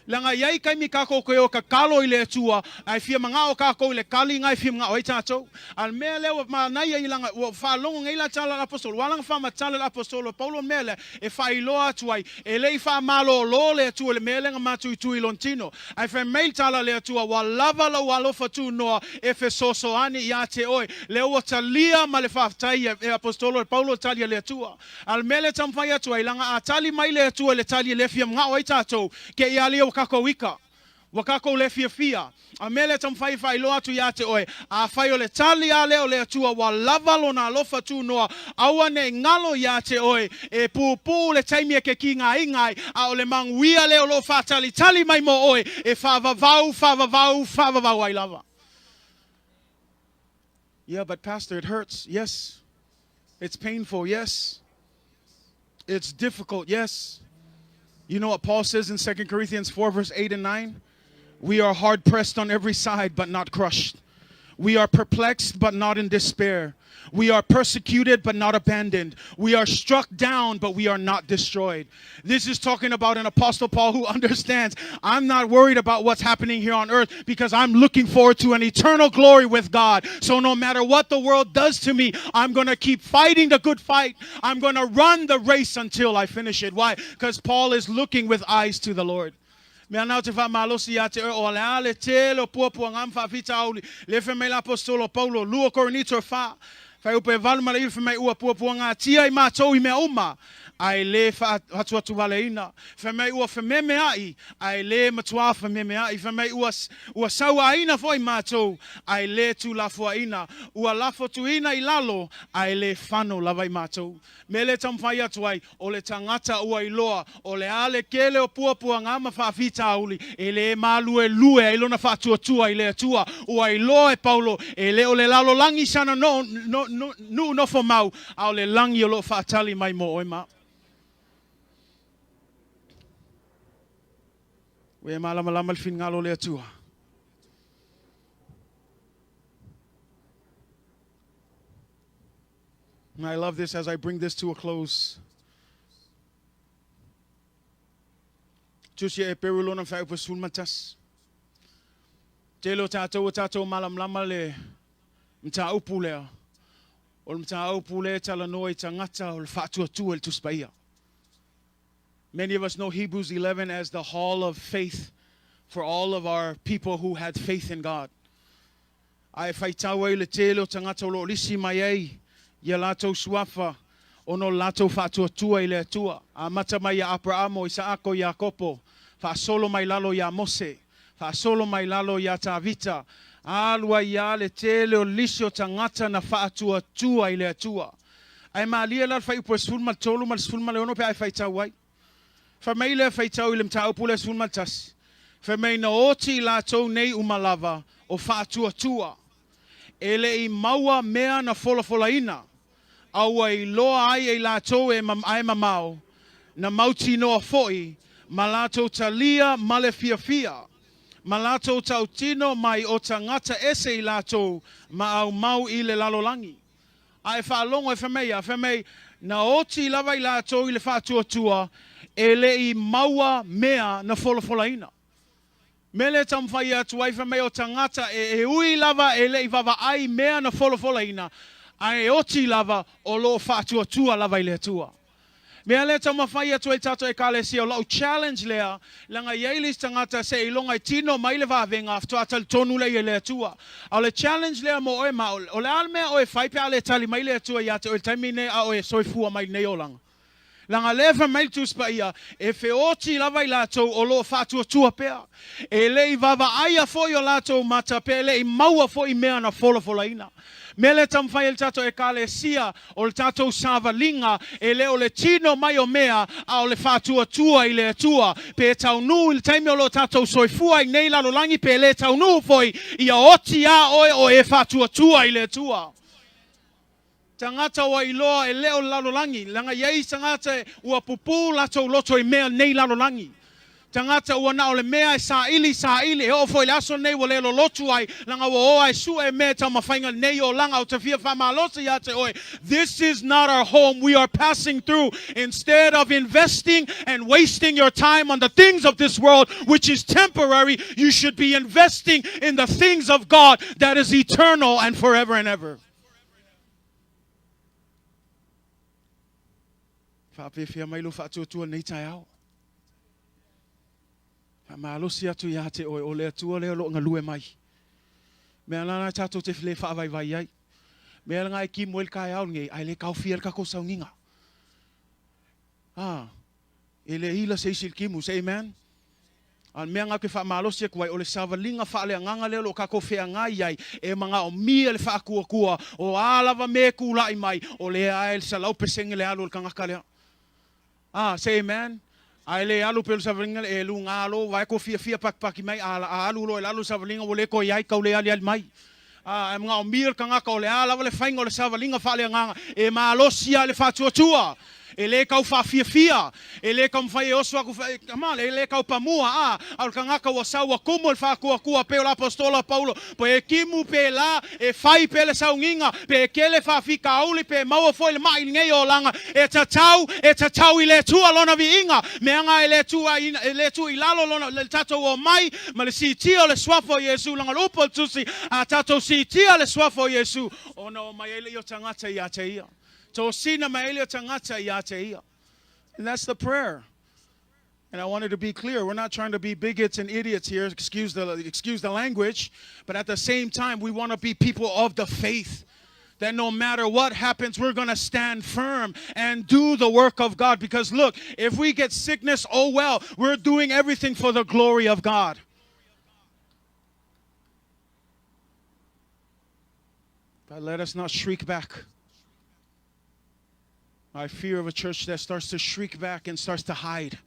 Langa yai kai mi kako ko ka kalo ile atua ai fia manga o kako ile kali ngai fia manga o tato al mele o ma na ia langa o fa longo ngai la tala apostol wala fa ma tala apostol Paulo mele e fa ilo atua e le fa malo lo le atua le mele nga matu tu ilontino ai fa mail tala le atua wa lava la wa lo fa tu no e fe soso ani ia te oi le o talia ma le fa tai e apostol Paulo talia le atua al mele tam fa ia atua langa atali mai le atua le talia le fia manga o tato ke ia le kako wika wakako le fia a mele tam fai lo atu ya te oi a fai o le tali ale o le atua wa lava lona lofa tu noa awane ngalo ya te oi e pupu le taimi ke kinga ingai a o le manguia le o lo fa tali mai mo oi e fava vau ai lava. Yeah, but pastor, it hurts. Yes. It's painful. Yes. It's difficult. Yes. You know what Paul says in 2 Corinthians 4, verse 8 and 9? We are hard pressed on every side, but not crushed. We are perplexed, but not in despair. We are persecuted, but not abandoned. We are struck down, but we are not destroyed. This is talking about an Apostle Paul who understands, I'm not worried about what's happening here on earth because I'm looking forward to an eternal glory with God. So no matter what the world does to me, I'm going to keep fighting the good fight. I'm going to run the race until I finish it. Why? Because Paul is looking with eyes to the Lord. Me anau te fa malosi ya te o le ale te lo puapua ngam fa fita auli le fe me la apostolo Paulo luo Korinito fa Fai upe valu mala iwi whamai ua pua ngā tia I mātou I mea uma. Ai le hatu atu wale ina. Whamai ua whameme ai. Ai le matua whameme ai. Whamai ua saua aina fo I mātou. Ai le tu lafua ina. Ua lafo tu ina I lalo. Ai le whano lava I mātou. Me le tamwhai atu ai. O le tangata ua I loa. O le ale kele o pua ngā ma whaafita auli. E le malue lue. E lona whaatua tua I le atua. Ua I loa e paulo. E le o le lalo langi sana no fo mau. A o le langi o lo whaatali mai mo oima. We malama lama le finagalo le atua. And I love this as I bring this to a close. Tusia e Peteru lona whai upa sulmatas. Telo tātou malam lama le mta upu lea. O mta upu lea tala noa I tangata o le whaatua le tuspaia. Many of us know Hebrews 11 as the hall of faith for all of our people who had faith in God. Ai whaitaua I le telo tangata o lo lisi mai ei. Ia lātou suafa. Ono lātou whaatuatua I le atua. A mata mai a Abrahamo, Isaako, Iakopo. Whaasolo mai lalo ia Mose. Whaasolo mai lalo ia Tavita. Alua ia le tele o lisi o tangata na whaatuatua I le atua. Ai maalia lal whai upo sulma tolu mal sulma le ono pe ai whaitauai. Whamei le whaitau I le mta upu le sulma tas. Whamei na oti lātou nei umalava o whaatuatua. Ele I maua mea na fola ina. Aua I loa ai e lātou e mamau. Na mauti noa foi. Ma lātou talia male fia. Ma lātou tautino mai o tangata ese I lātou ma au mau I le lalolangi. Ai whaalongo e whamei na oti lava I lātou I le whaatuatua. Ele I maua mea na fola ina. Mele tamwhai atu ai whamei o tangata e ui lava ele I vava ai mea na fola ina. Ai oti lava o lo whaatuatua lava I le atua. Mea le tamwhai atu e tato e kale si o lau challenge lea. Langa ieilis tangata se ilonga I tino mai le vavenga afto atal tonu le le atua. Au le challenge lea mo oe ma o le almea oe whaipe ale tali mai le atua iate o le taimine a oe soifua mai nei o langa. Langa leva mai tuspa ia e fe oti lava I lātou o lo whaatuatua pea. E le I vava aia foi o lātou mata pe le I maua foi mea na fola ina. Mele tamwhai el tato e kale sia o le tatou savalinga e le o le tino mai o mea a o le whaatuatua I le atua. Pe taunu il taimi o lo tatou soifua I nei lalolangi pe le taunu foi ia oti a oe o e whaatuatua I le atua. Tangata wa iloa e leo lalolangi. Langa iei tangata ua pupu lato loto I mea nei lalolangi. Tangata ua na ole mea e sa ili. E o foi laso nei wa lelo lotu ai. Langa wa o ai su e mea tau mawhainga nei o langa o te fia whamalosa ia te oe. This is not our home. We are passing through. Instead of investing and wasting your time on the things of this world, which is temporary, you should be investing in the things of God that is eternal and forever and ever. Whapewhia mai lo whaatuatua nei tai au. Whamalosi atu ia te oe o le atua leo lo ngalue mai. Mea lana tato te while whaavai ai. Mea ngai ki moel kai au ngei, ai le kau fia kako saunginga. Ele ila se isil kimu, say amen. An mea ngā ke whamalosi kuai o le savalinga whaale anganga leo lo kako whea ngai ai. E mga o mia le whaakua o alawa me kulai mai. O le ael sa lau pesenge le alu le kangaka lea. Say amen. Ai le alu pelu savalinga e lu ngalo vai ko fia pak mai alu lo alu savalinga wole ko yai ka le ali mai. E mga o mir kanga ka le ala le fainga le savalinga fale nganga e malosia le fatuatua. E le kau fia. E le kau fai oswa ku kama le kau pamua al kangaka wa sawa kumo le fa kua pe o apostola Paulo po e kimu pe la e fai pe le saunginga pe kele fa fika auli pe mau foi le mai ngei o langa e tatau I le tua lona viinga me anga e le tu I lalo lona le tato o mai ma le sitia le swafo Yesu langa lupo tusi a tato sitia le swafo Yesu ono mai ele yo tangata ia te ia. And that's the prayer. And I wanted to be clear. We're not trying to be bigots and idiots here. Excuse the language. But at the same time, we want to be people of the faith. that no matter what happens, we're going to stand firm and do the work of God. Because look, if we get sickness, oh well, we're doing everything for the glory of God. But let us not shriek back. I fear of a church that starts to shriek back and starts to hide.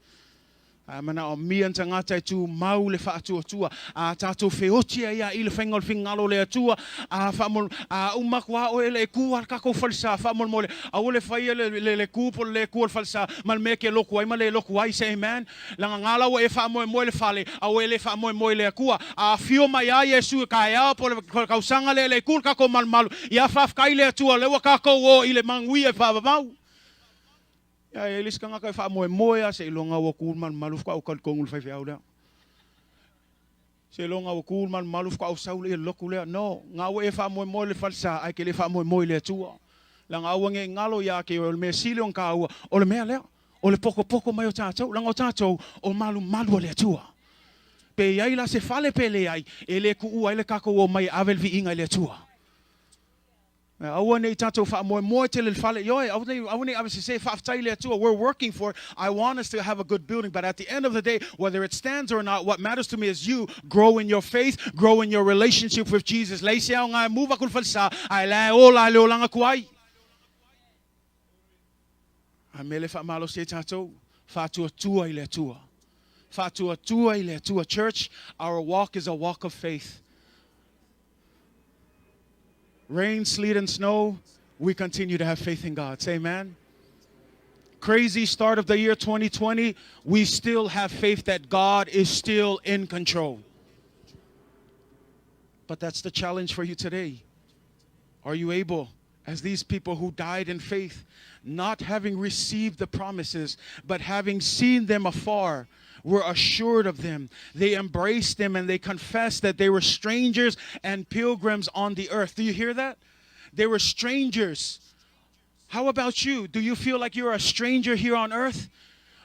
Mana o mian tangata tu mau le fa tu tua a tato feotia ia il fengol fingalo le tua a famol a umakwa o le ku ka ko falsa famol mole a ole fa le ku por le ku falsa mal me ke lokwa mal le lokwa say amen la ngala o e fa mo le fale a o le fa mo le ku a fio mai a yesu ka ya por ka usanga le ku ka ko mal mal ia fa ka ile tua le ka ko o ile mangui e fa mau. Ja, elis kan ka fa moe se longa wa kulman maluf ka ukal kongul fa fiauda. Se longa wa kulman maluf ka usaul e lokule no nga wa e fa moe le falsa ai ke le fa moe le tua. La nga wa nge ngalo ya ke o me silon ka o le me le o le poko mai o tatou la o tatou o malu le tua. Pe ia ila se fale pele ai ele ku u ai le ka ko o mai avel vi inga le tua. I want to more till we're working for it. I want us to have a good building, but at the end of the day, whether it stands or not, what matters to me is you grow in your faith, grow in your relationship with Jesus. Church, our walk is a walk of faith. Rain, sleet, and snow, we continue to have faith in God. Say amen. Crazy start of the year 2020, we still have faith that God is still in control. But that's the challenge for you today. Are you able, as these people who died in faith, not having received the promises, but having seen them afar, were assured of them. They embraced them and they confessed that they were strangers and pilgrims on the earth. Do you hear that? They were strangers. How about you? Do you feel like you're a stranger here on earth?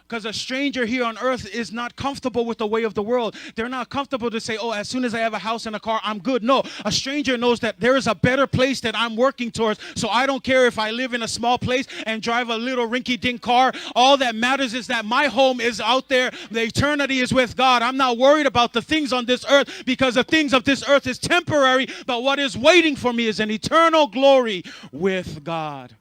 Because a stranger here on earth is not comfortable with the way of the world. They're not comfortable to say, oh, as soon as I have a house and a car, I'm good. No, a stranger knows that there is a better place that I'm working towards. So I don't care if I live in a small place and drive a little rinky-dink car. All that matters is that my home is out there. The eternity is with God. I'm not worried about the things on this earth because the things of this earth is temporary. But what is waiting for me is an eternal glory with God.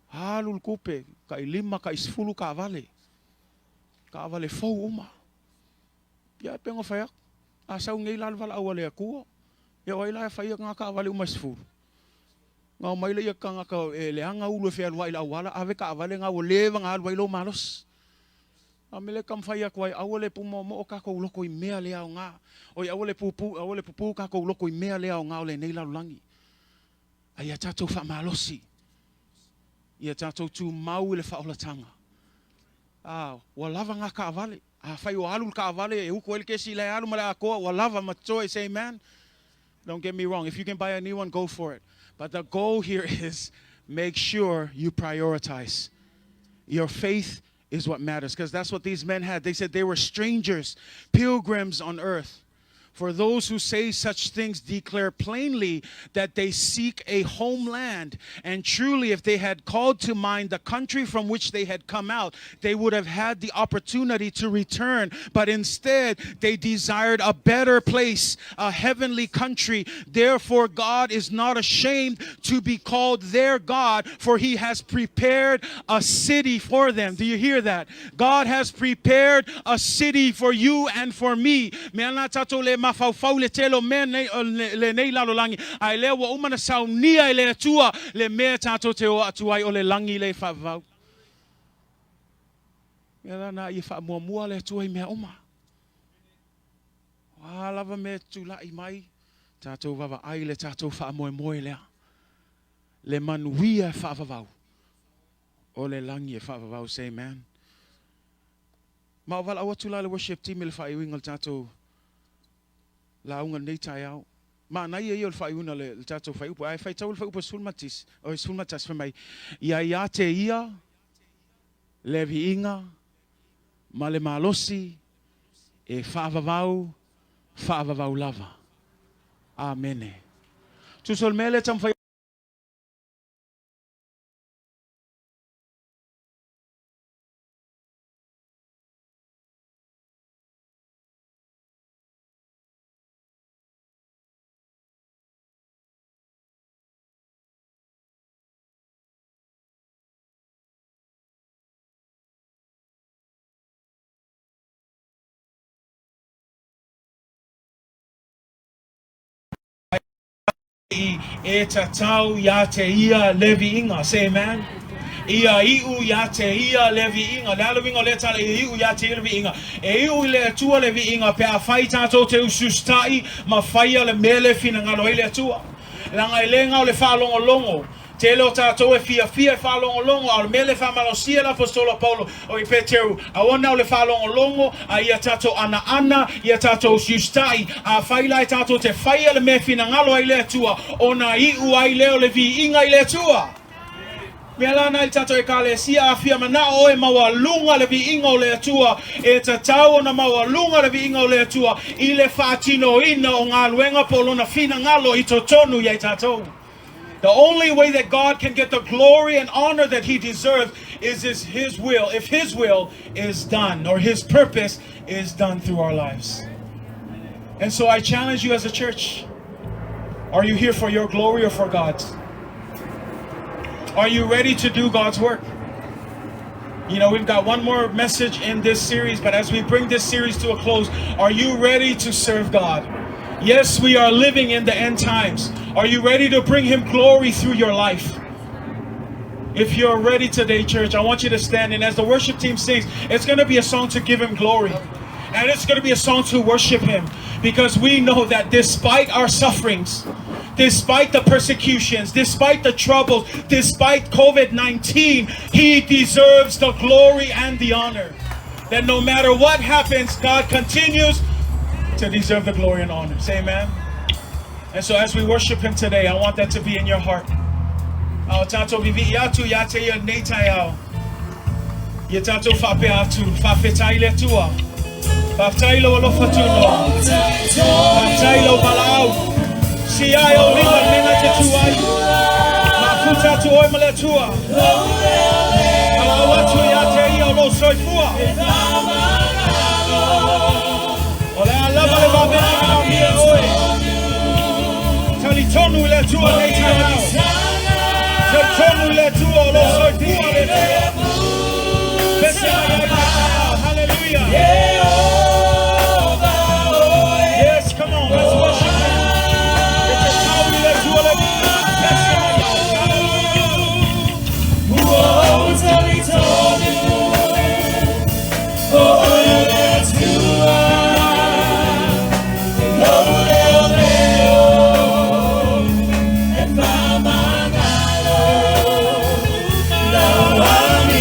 Halul kupe kai lima kai sfulu ka vale fo uma ya pengo fa asa ngei lal val awale ku ya wai la fa nga ka vale uma sfulu nga mai le ka nga ka le anga ulo fe wai la wala ave ka vale nga o leva nga wai lo malos amele kam fa ya kwai awole pu mo ka ko loko I mea le nga o awole pu ka ko loko I mea le nga le nei la langi aya tato fa malosi. Ia tatou tu mau le whaolatanga. Walava ngā ka avale. Whai o alu ka avale, e uko ele kesi le alu male a koa, walava matoi, say amen. Don't get me wrong. If you can buy a new one, go for it. But the goal here is make sure you prioritize. Your faith is what matters. Because that's what these men had. They said they were strangers, pilgrims on earth. For those who say such things declare plainly that they seek a homeland. And truly, if they had called to mind the country from which they had come out, they would have had the opportunity to return. But instead, they desired a better place, a heavenly country. Therefore, God is not ashamed to be called their God, for he has prepared a city for them. Do you hear that? God has prepared a city for you and for me. Mafau le telo men le nei lalo langi ai le wa umana saunia le atua le me tato te o atua o le langi le favau ya na I fa mo le atua I me uma wa lava me tula I mai tato vava ai le tato fa mo le manuia fa vavau o le langi fa vavau say amen ma val awatula le worship team le fa I wingal tato la unga nei tai au ma na ia il fai una le tato fai upo ai fai tau fai upo sulmatis o sulmatas fa mai ia te ia le viinga ma le malosi e fa vavau lava Amen. Tusol mele tamfay. E tatau ya te ia levi inga. Say amen. Ia iu ya te ia levi inga. Lalo vinga le tala iu ya te levi inga. E iu le atua levi inga. Pe a whai tato te usustai. Ma whaia le mele finagalo i le atua. Langa i lenga o le whalongo longo. Te lo tato e fia e whalongo longo. Au le mele whamalosia la apostolo Paulo. O i Peteru. A wana o le whalongo longo. A ia tato ana. Ia tato usustai. A whaila i tato te whaia le me finagalo i le atua. Ona iu ai leo le vi inga i le atua. Mea lana i tato e kale sia a fia mana o e maua lunga le vi inga o le atua. E tatau na maua lunga le vi inga o le atua. I le whaatino ina o ngā luenga po lona finagalo i totonu i tatou. The only way that God can get the glory and honor that he deserves is his will. If his will is done or his purpose is done through our lives. And so I challenge you as a church. Are you here for your glory or for God's? Are you ready to do God's work? You know, we've got one more message in this series, but as we bring this series to a close, are you ready to serve God? Yes, we are living in the end times. Are you ready to bring him glory through your life? If you're ready today, church, I want you to stand, and as the worship team sings, it's going to be a song to give him glory. And it's going to be a song to worship him, because we know that despite our sufferings, despite the persecutions, despite the troubles, despite COVID-19, he deserves the glory and the honor. That no matter what happens, God continues to deserve the glory and honor. Say amen. And so as we worship him today, I want that to be in your heart. Tato vivi atu yate ya neitayao. Ye tato fape atu, fafetaile tua. Faftailo olofatuno. Faftailo balau. Siayo lima nena te tuai. Mafuta tu oi male tua. Alawatu yate ya lo soifua. Ole alama le babena na mie oi. Talitonu le tua neitayao. Totonu le tua lo soifua le tua. Hallelujah. Yes, come on, let's worship him. It's a power let you all Love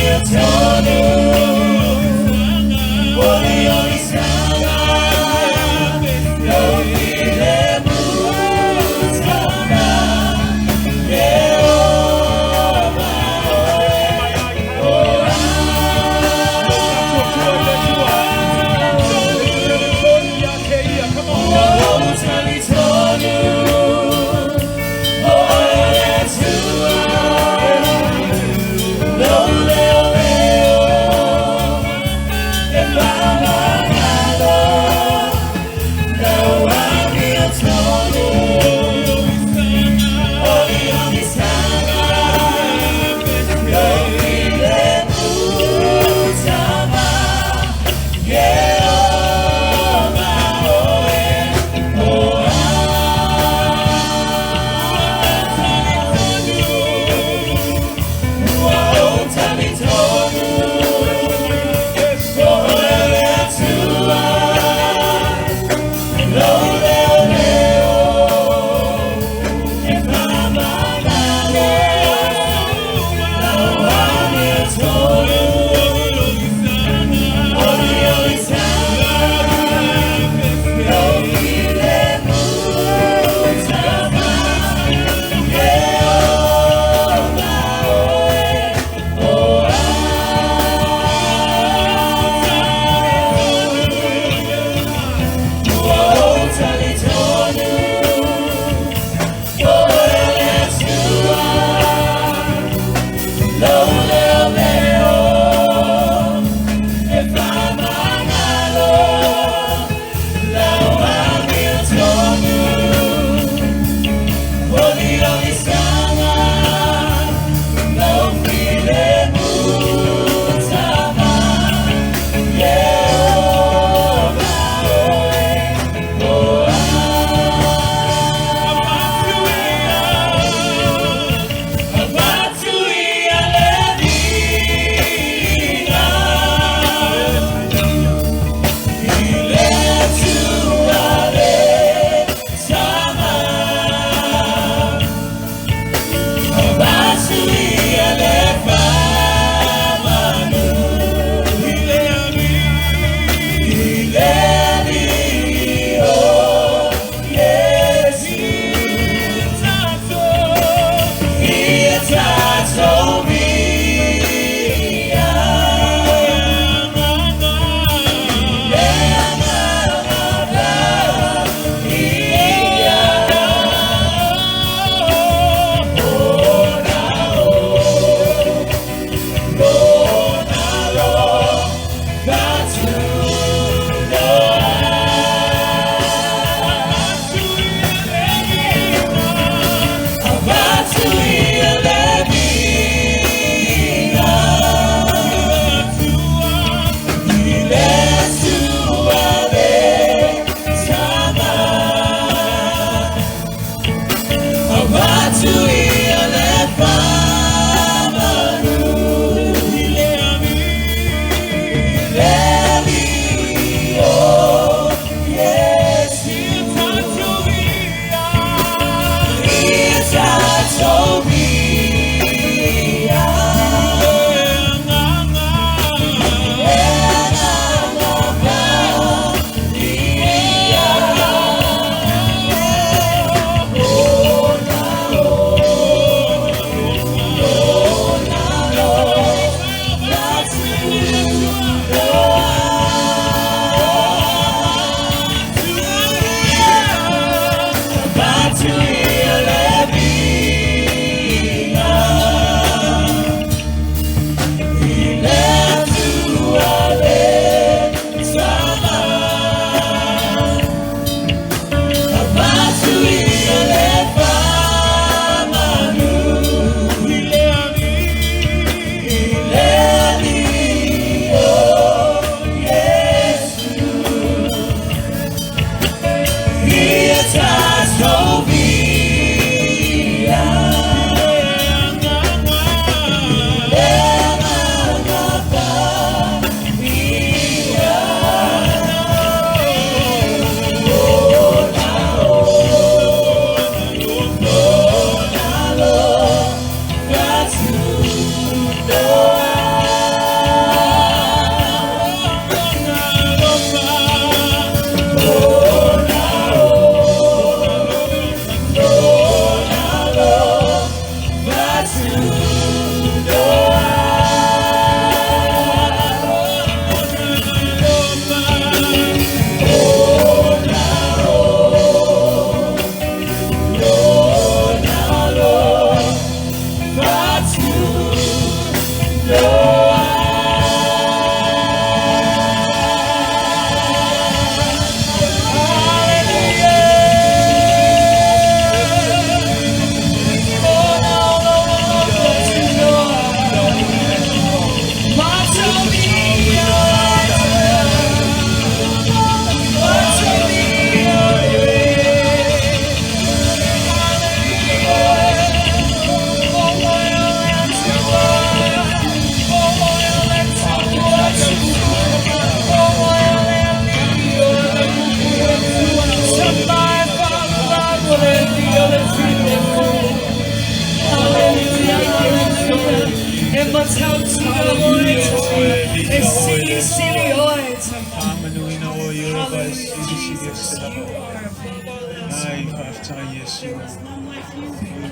We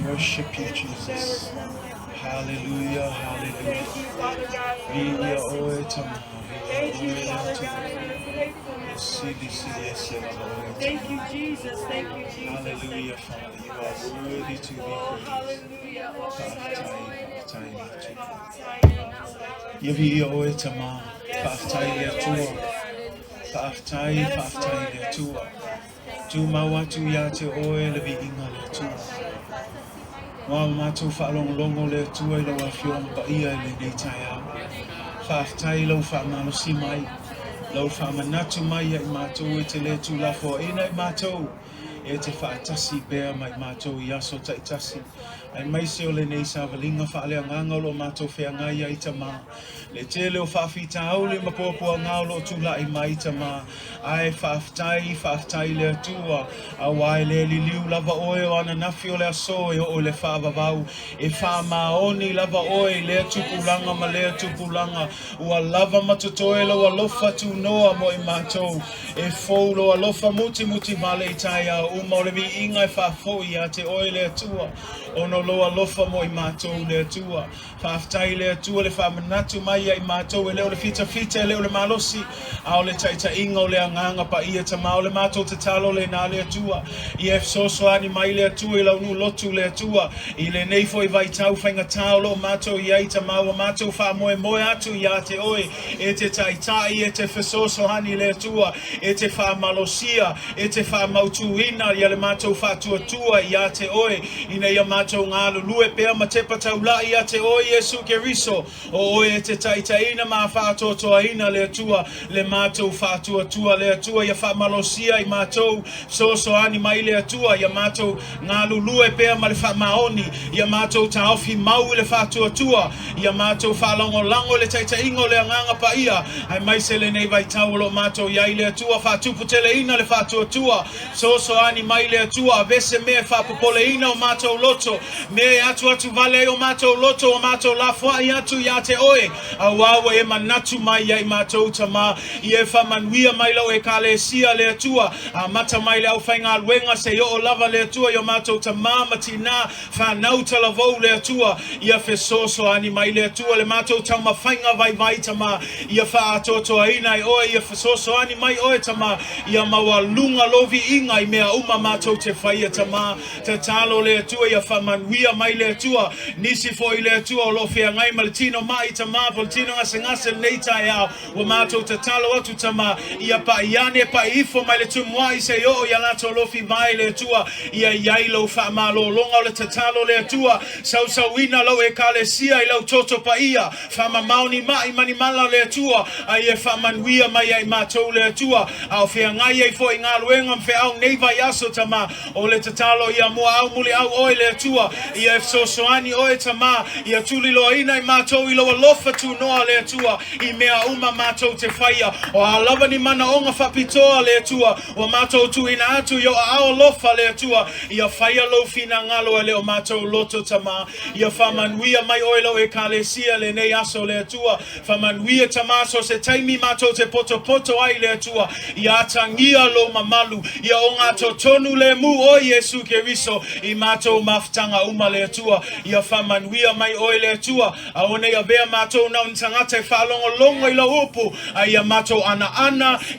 worship you, Jesus. Hallelujah, hallelujah. Thank you, Jesus. Thank you, Jesus. Hallelujah, Father. You are worthy to be praised. Yavi oe tama, faftai le tua, faftai le tua. Tuma watu ya te oe le vi inga le tua. Wa matu whaalong longo le tua ilo wa fiona pa ia le nei tai au. Faftai lau whaamano si mai, lau whaamanatu mai ai mātou e te le tu la fo ina i mātou. E te whaatasi bea mai mātou i aso taitasi. Ai mai se o le nei sa walinga whaale anganga lo mātou whea ngai ai ta mā. Le te leo whawhita au le mapopua ngau lo tula i mai ta mā. Ai whaftai le atua. A wai le li liu lava oe o ana nafi o le aso e o le whaavavau. E whaamaoni lava oe le tupulanga ma le tupulanga. Ua lava matutoe lo alofa tu noa mo i mātou. E fou lo alofa muti vale i tai au. Uma o le vi inga e whafoi a te oe le atua. Ono lo alofa mo i mātou le atua. Whaftai le atua le whamanatu mai ai mātou e leo le fita e leo le malosi. A o le taita inga o le anganga pa ia ta mao le mātou te talo le nā le atua. I e fsoso ani mai le atua i lau nu lotu le atua. I le neifo i vai tau whainga tau lo mātou i ai ta mao mātou wha moe atu i a te oe. E te taitai e te fsoso ani le atua. E te wha malosia, e te wha mautuina i le mātou wha tua i a te oe. I nei a mātou ngā lulue pēr ma te pataula i a te oe Jesu Keriso. O oe e te taitaina ma whātotoa ina le atua. Le mātou whātua le atua ia whamalosia i mātou. Soso ani mai le atua ia mātou ngā lulue pēr ma le whamaoni. Ia mātou taofi mau le whātua. Ia mātou whalongo lango le taitaingo le anganga pa ia. Ai mai se le nei vai tau lo mātou iai le atua. Whātuputele ina le whātua. Soso ani mai le atua. Vese me whāpopole ina o mātou loto. Me atu vale o mātou loto o mātou lafua i atu i a te oe. A wawa e manatu mai ai mātou tama. I e whamanuia mai lau e kālesia le atua. A mata mai le au whainga luenga se o lava le atua i o mātou tama matina. Whanau talavou le atua. I a whesoso ani mai le atua. Le mātou tauma whainga vai tama. I a whaatotoa ina i oe. I a whesoso ani mai oe tama. I a maua lunga lovi inga i mea uma mātou te whaia tama. Tatalo le atua i a whamanuia mai le atua. Nisi fo i le atua o lo whea ngai maletino mai tama. Poltino ngase nei tai au. Wa mātou tatalo atu tama. I a pa iane pa ifo mai le tumua i se o i a lato lofi vai le atua. I a iailo whaamalo longa o le tatalo le atua. Sauina lau e kālesia i lau toto pa ia. Whamamauni mai mani mala le atua. A i e whamanuia mai ai mātou le atua. Au whea ngai ei fo i ngā luenga mwhea au nei vai aso tama. O le tatalo i a mua au muli au oe le atua. I a sosoani oe tama. I a tuli loa ina i mātou i loa lofa tu noa le atua. I mea uma mātou te whaia. O a lava ni mana onga whapitoa le atua. O mātou tu ina atu i o a ao lofa le atua. I a whaia lo finagalo e le o mātou loto tama. I a whamanuia mai oe lo e kālesia le nei aso le atua. Whamanuia tama so se taimi mātou te poto ai le atua. I a tangia lo mamalu. I a o ngā totonu le mu o Jesu Keriso. I mātou maftanga uma le atua. I a whamanuia mai oe le atua. A o nei a vea mātou na untangata e whalongo longo i la upu. A i a mātou ana.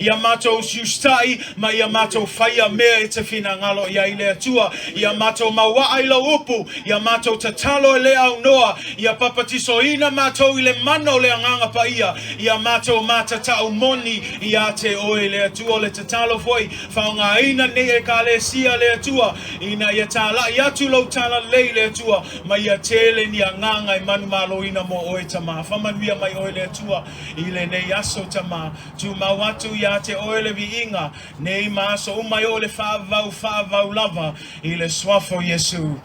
I a mātou siustai. Ma i a mātou whaia mea e te finagalo i a i le atua. I a mātou maua i la upu. I a mātou tatalo e le au noa. I a papatiso ina mātou i le mano le anganga pa ia. I a mātou mātatau moni i a te oe le atua le tatalo foi. Whaonga ina ne e kālesia le atua. Ina i a tāla i atu lau tāla lei le atua. Ma i a tele ni a nganga i manu malo ina mo oe tama. Whamanuia mai oe le atua. I le nei aso tama. Tu mawatu i a te oe le vi inga. Nei maso umai o le whaavau lava. I le swafo Jesu.